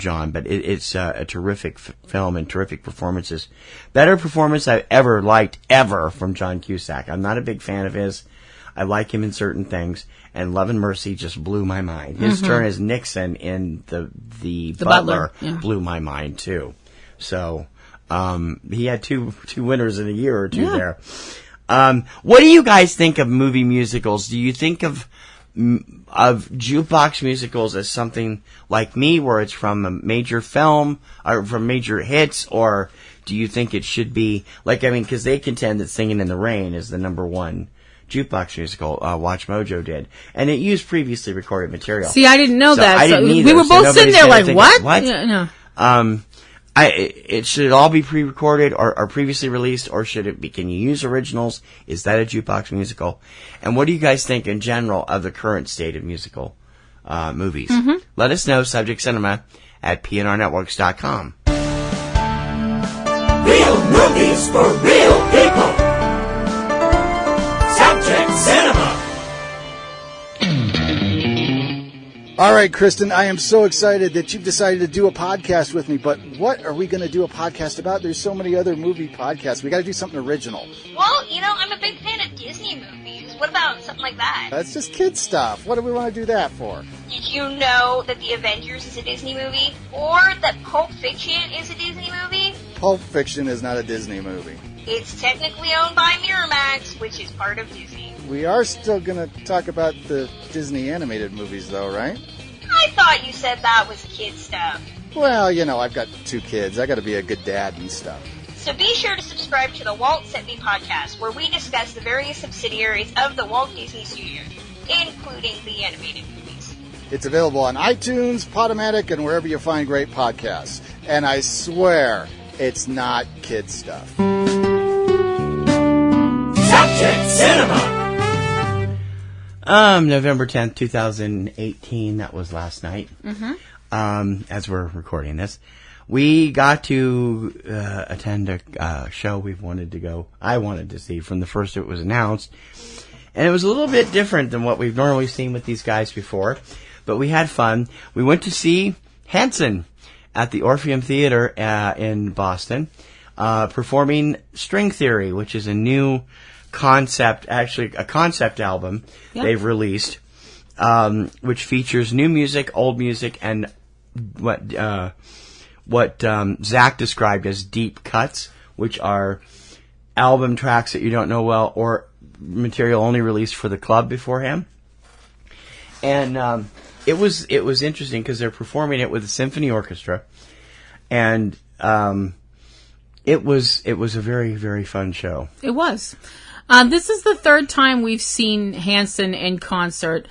John, but it's a terrific film and terrific performances. Better performance I've ever liked from John Cusack. I'm not a big fan of his. I like him in certain things, and Love and Mercy just blew my mind. His turn as Nixon in the Butler blew my mind too. So he had two winners in a year or two there. What do you guys think of movie musicals? Do you think of jukebox musicals as something like me, where it's from a major film or from major hits, or do you think it should be like, because they contend that Singing in the Rain is the #1 jukebox musical, Watch Mojo did, and it used previously recorded material. See, I didn't know that. I didn't either, we were both sitting there like, what? What? Yeah, no. Should it all be pre-recorded or previously released, or should it be? Can you use originals? Is that a jukebox musical? And what do you guys think in general of the current state of musical movies? Let us know. SubjectCinema@PNRNetworks.com. Real movies for real people. Subject Cinema. All right, Kristen, I am so excited that you've decided to do a podcast with me, but what are we going to do a podcast about? There's so many other movie podcasts. We got to do something original. Well, I'm a big fan of Disney movies. What about something like that? That's just kid stuff. What do we want to do that for? Did you know that The Avengers is a Disney movie? Or that Pulp Fiction is a Disney movie? Pulp Fiction is not a Disney movie. It's technically owned by Miramax, which is part of Disney. We are still going to talk about the Disney animated movies, though, right? I thought you said that was kid stuff. Well, I've got 2 kids. I got to be a good dad and stuff. So be sure to subscribe to the Walt Sent Me podcast, where we discuss the various subsidiaries of the Walt Disney Studios, including the animated movies. It's available on iTunes, Podomatic, and wherever you find great podcasts. And I swear, it's not kid stuff. Subject Cinema. November 10th, 2018. That was last night. As we're recording this, we got to attend a show we've wanted to go. I wanted to see from the first it was announced, and it was a little bit different than what we've normally seen with these guys before. But we had fun. We went to see Hanson at the Orpheum Theater in Boston, performing String Theory, which is a new concept, actually a concept album they've released, which features new music, old music, and what Zach described as deep cuts, which are album tracks that you don't know well or material only released for the club beforehand. And it was interesting because they're performing it with a symphony orchestra, and it was a very, very fun show. It was. This is the third time we've seen Hanson in concert.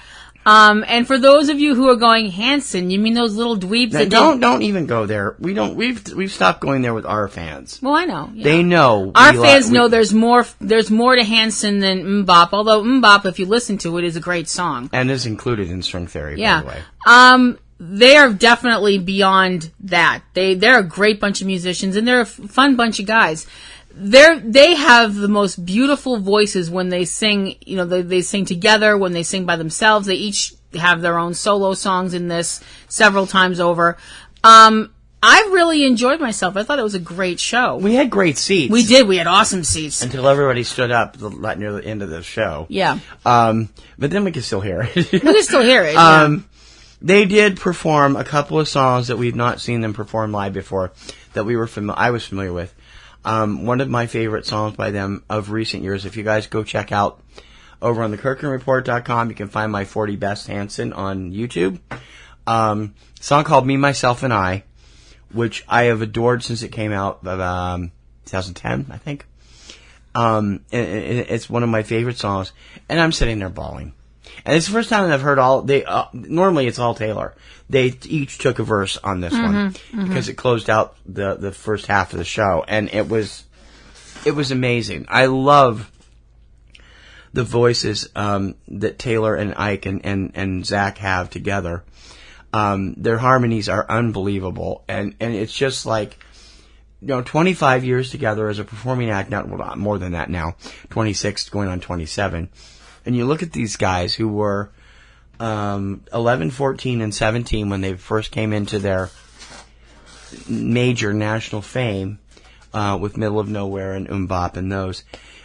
And for those of you who are going, Hanson, you mean those little dweebs that don't even go there. We've stopped going there with our fans. Well, I know. Yeah. They know. Our fans know there's more to Hanson than Mbop, although Mbop, if you listen to it, is a great song. And is included in String Theory, by the way. They are definitely beyond that. They're a great bunch of musicians, and they're a fun bunch of guys. They have the most beautiful voices when they sing. They sing together. When they sing by themselves, they each have their own solo songs in this several times over. I really enjoyed myself. I thought it was a great show. We had great seats. We did. We had awesome seats until everybody stood up near the end of the show. Yeah. But then we could still hear it. We could still hear it. Yeah. They did perform a couple of songs that we've not seen them perform live before that I was familiar with. One of my favorite songs by them of recent years, if you guys go check out over on the KirkhamReport.com, you can find my 40 Best Hanson on YouTube. A song called Me, Myself, and I, which I have adored since it came out, 2010, I think. It's one of my favorite songs, and I'm sitting there bawling. And it's the first time I've heard normally it's all Taylor. They each took a verse on this one because it closed out the first half of the show, and it was amazing. I love the voices that Taylor and Ike and Zach have together. Their harmonies are unbelievable, and it's just like 25 years together as a performing act, not more than that now, 26 going on 27. And you look at these guys who were 11, 14, and 17 when they first came into their major national fame with Middle of Nowhere and Mbop and those.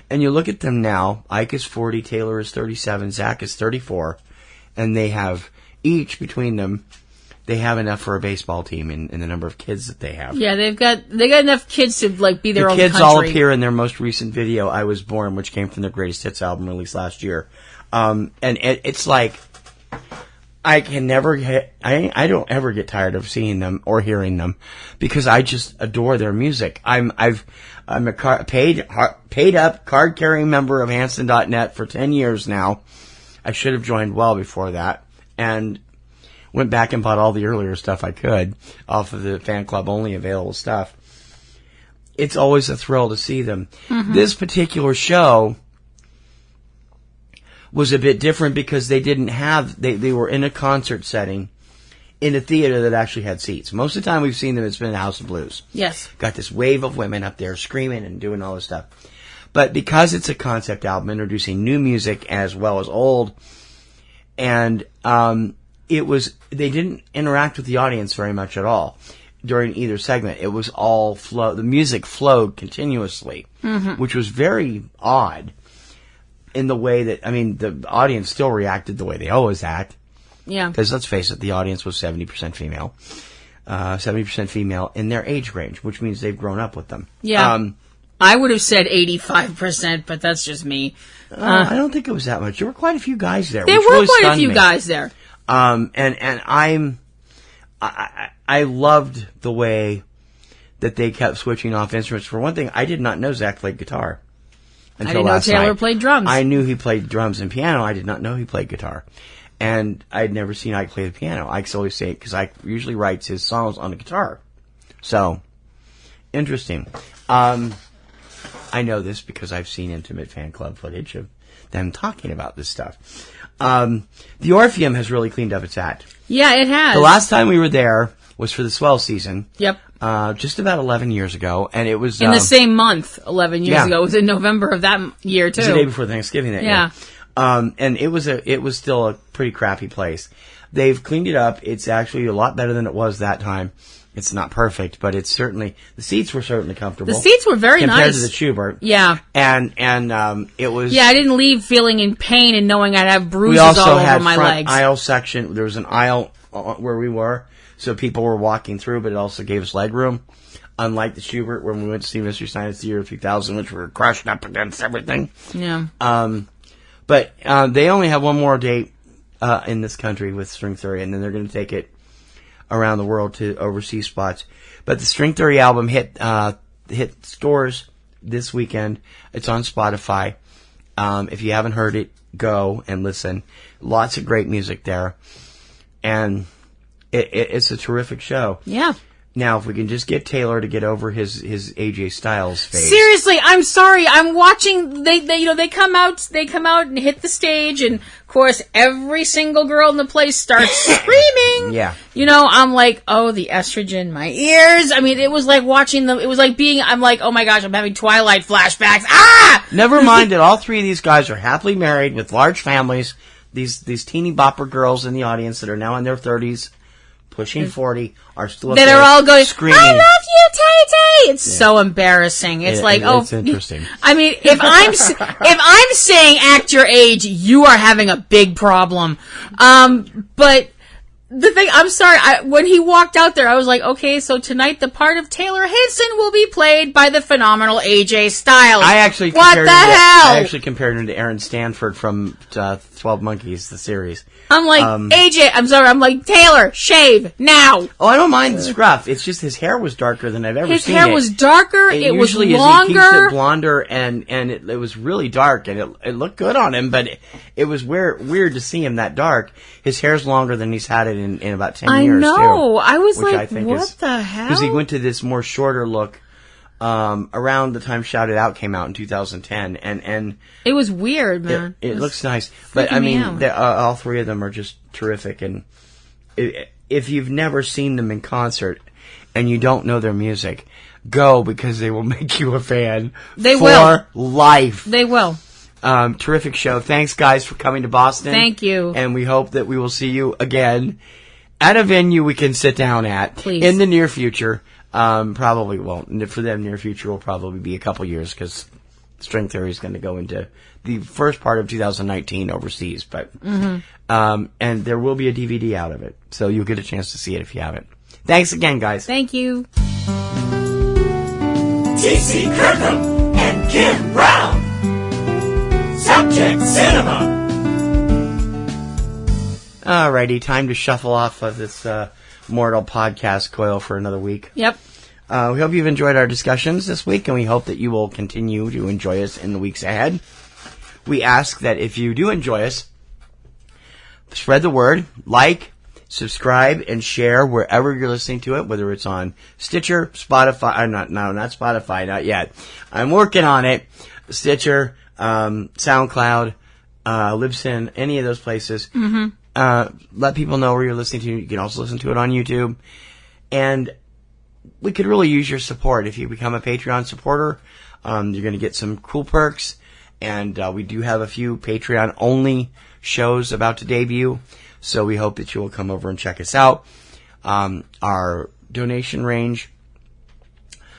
And you look at them now, Ike is 40, Taylor is 37, Zach is 34, and they have, each between them, they have enough for a baseball team in the number of kids that they have. Yeah, they got enough kids to be their own country. The kids all appear in their most recent video, I Was Born, which came from their Greatest Hits album released last year. And it's like, I don't ever get tired of seeing them or hearing them because I just adore their music. I'm a paid up card carrying member of Hanson.net for 10 years now. I should have joined well before that, and went back and bought all the earlier stuff I could off of the fan club only available stuff. It's always a thrill to see them. Mm-hmm. This particular show was a bit different because they were in a concert setting in a theater that actually had seats. Most of the time we've seen them, it's been a House of Blues. Yes. Got this wave of women up there screaming and doing all this stuff. But because it's a concept album introducing new music as well as old, and they didn't interact with the audience very much at all during either segment. It was all the music flowed continuously, which was very odd. in the way that, I mean, the audience still reacted the way they always act. Yeah. Because let's face it, the audience was 70% female. 70% female in their age range, which means they've grown up with them. Yeah. I would have said 85%, but that's just me. I don't think it was that much. There were quite a few guys there. There which were really quite a stunned few me. guys there. And I loved the way that they kept switching off instruments. For one thing, I did not know Zach played guitar until I didn't know last Taylor night. played drums. I knew he played drums and piano. I did not know he played guitar. And I'd never seen Ike play the piano. Ike's always saying, because Ike usually writes his songs on the guitar. So, interesting. I know this because I've seen Intimate Fan Club footage of them talking about this stuff. The Orpheum has really cleaned up its act. Yeah, it has. The last time we were there was for the Swell season. Yep. Just about 11 years ago, and it was In the same month, 11 years ago. It was in November of that year, too. It was the day before Thanksgiving that year. And it was still a pretty crappy place. They've cleaned it up. It's actually a lot better than it was that time. It's not perfect, but it's certainly, the seats were certainly comfortable. The seats were very compared nice. to the Schubert. Yeah. And it was... Yeah, I didn't leave feeling in pain and knowing I'd have bruises we also all over had my front legs. aisle section. There was an aisle where we were, so people were walking through, but it also gave us leg room. Unlike the Schubert, when we went to see Mystery Science Theater 3000, which were crushed up against everything. Yeah. But they only have one more date in this country with String Theory, and then they're going to take it around the world to overseas spots. But the String Theory album hit stores this weekend. It's on Spotify. If you haven't heard it, go and listen. Lots of great music there. And it's a terrific show. Yeah. Now, if we can just get Taylor to get over his AJ Styles phase. Seriously, I'm sorry. I'm watching. They come out and hit the stage, and of course, every single girl in the place starts screaming. Yeah. I'm like, oh, the estrogen in my ears. I mean, it was like watching them. It was like I'm like, oh my gosh, I'm having Twilight flashbacks. Ah! Never mind that all three of these guys are happily married with large families. These teeny bopper girls in the audience that are now in their 30s. Pushing 40 are still up that there are all going, screaming. I love you, Tay-Tay. It's so embarrassing. It's it's interesting. I mean, if I'm saying act your age, you are having a big problem. But the thing, I'm sorry, when he walked out there, I was like, okay, so tonight the part of Taylor Hinson will be played by the phenomenal AJ Styles. I actually compared him to Aaron Stanford from 12 Monkeys, the series. I'm like, AJ, I'm sorry, I'm like, Taylor, shave, now. Oh, I don't mind the scruff. It's just his hair was darker than I've ever seen it. His hair was darker, it was longer. Usually he keeps it blonder, and it was really dark, and it looked good on him, but it was weird to see him that dark. His hair's longer than he's had it in about 10 years, too. I know. I was like, what the hell? Because he went to this more shorter look around the time Shout It Out came out in 2010, and it was weird, man. It looks nice, but I mean, all three of them are just terrific. And if you've never seen them in concert and you don't know their music, go, because they will make you a fan. They for life. They will. Terrific show. Thanks, guys, for coming to Boston. Thank you. And we hope that we will see you again at a venue we can sit down at. Please. In the near future. Probably won't. For them, near future will probably be a couple years, because String Theory is going to go into the first part of 2019 overseas. But and there will be a DVD out of it, so you'll get a chance to see it if you haven't. Thanks again, guys. Thank you. T.C. Kirkham and Kim Brown. Subject Cinema. Alrighty, time to shuffle off of this mortal podcast coil for another week. Yep. We hope you've enjoyed our discussions this week, and we hope that you will continue to enjoy us in the weeks ahead. We ask that if you do enjoy us, spread the word, like, subscribe, and share wherever you're listening to it, whether it's on Stitcher, Spotify, not Spotify, not yet. I'm working on it. Stitcher, SoundCloud, Libsyn, any of those places. Let people know where you're listening to. You can also listen to it on YouTube. And we could really use your support. If you become a Patreon supporter, you're going to get some cool perks. And we do have a few Patreon-only shows about to debut. So we hope that you will come over and check us out. Our donation range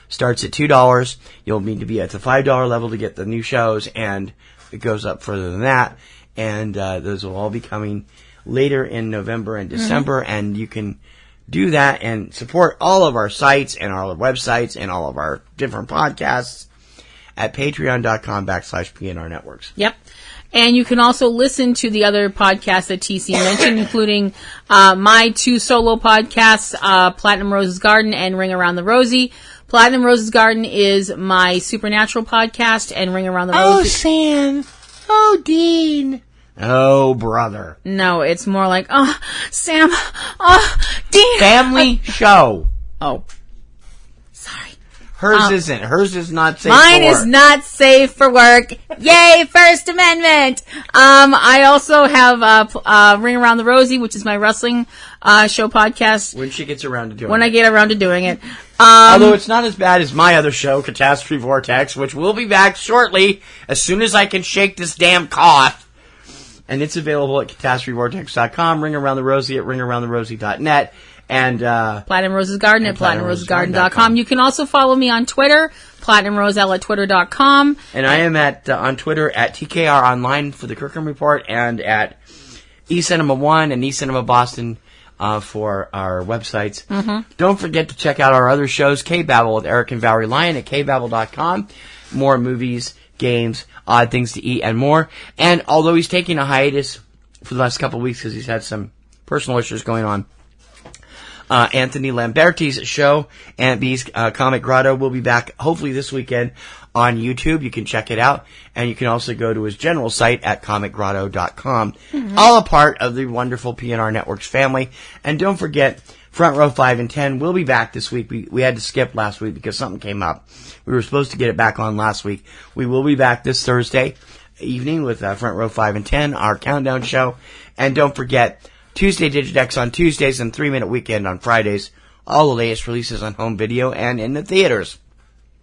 starts at $2. You'll need to be at the $5 level to get the new shows. And it goes up further than that. And those will all be coming later in November and December. And you can do that and support all of our sites and all our websites and all of our different podcasts at patreon.com/PNRNetworks. Yep. And you can also listen to the other podcasts that TC mentioned, including my 2 solo podcasts, Platinum Rose's Garden and Ring Around the Rosie. Platinum Rose's Garden is my supernatural podcast, and Ring Around the Rosie. Oh, Sam. Oh, Dean. Oh, brother. No, it's more like, oh, Sam. Oh, Dean. Family show. Oh. Sorry. Hers isn't. Hers is not safe Mine for work. is not safe for work. Yay, First Amendment. I also have Ring Around the Rosie, which is my wrestling show podcast. When she gets around to doing it. When I get around to doing it. Although it's not as bad as my other show, Catastrophe Vortex, which will be back shortly as soon as I can shake this damn cough. And it's available at catastrophevortex.com, Ring Around the Rosie at ringaroundtherosie.net. And Platinum Rose's Garden at platinumrosesgarden.com. You can also follow me on Twitter, PlatinumRoselle at twitter.com. And I am at on Twitter at TKR Online for the Kirkham Report, and at eCinemaOne and eCinemaBoston for our websites. Don't forget to check out our other shows, Cavebabble with Eric and Valerie Lyon at Cavebabble.com. More movies, games, odd things to eat, and more. And although he's taking a hiatus for the last couple of weeks because he's had some personal issues going on, Anthony Lamberti's show, Aunt B's Comic Grotto, will be back hopefully this weekend on YouTube. You can check it out. And you can also go to his general site at comicgrotto.com. All a part of the wonderful PNR Networks family. And don't forget, Front Row 5 and 10 will be back this week. We had to skip last week because something came up. We were supposed to get it back on last week. We will be back this Thursday evening with Front Row 5 and 10, our countdown show. And don't forget, Tuesday Digidex on Tuesdays and 3-Minute Weekend on Fridays. All the latest releases on home video and in the theaters.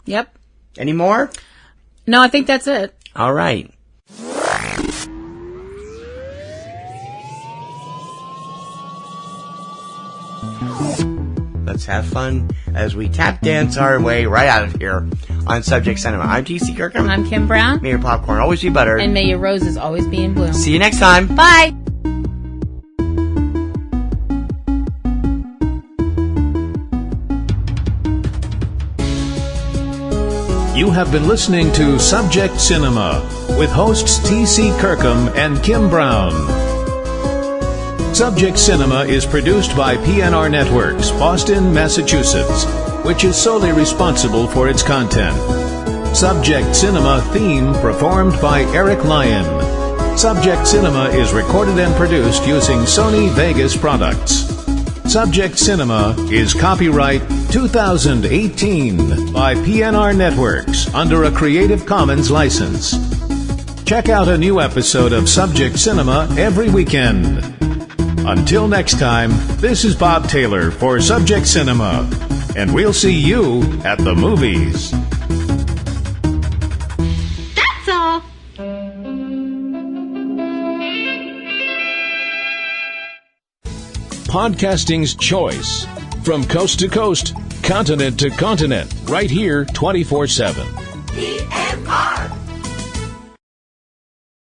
Yep. Any more? No, I think that's it. All right. Let's have fun as we tap dance our way right out of here on Subject Cinema. I'm TC Kirkham. I'm Kim Brown. May your popcorn always be buttered. And may your roses always be in bloom. See you next time. Bye. You have been listening to Subject Cinema with hosts T.C. Kirkham and Kim Brown. Subject Cinema is produced by PNR Networks, Boston, Massachusetts, which is solely responsible for its content. Subject Cinema theme performed by Eric Lyon. Subject Cinema is recorded and produced using Sony Vegas products. Subject Cinema is copyright 2018 by PNR Networks under a Creative Commons license. Check out a new episode of Subject Cinema every weekend. Until next time, this is Bob Taylor for Subject Cinema, and we'll see you at the movies. That's all. Podcasting's choice. From coast to coast, continent to continent, right here 24/7.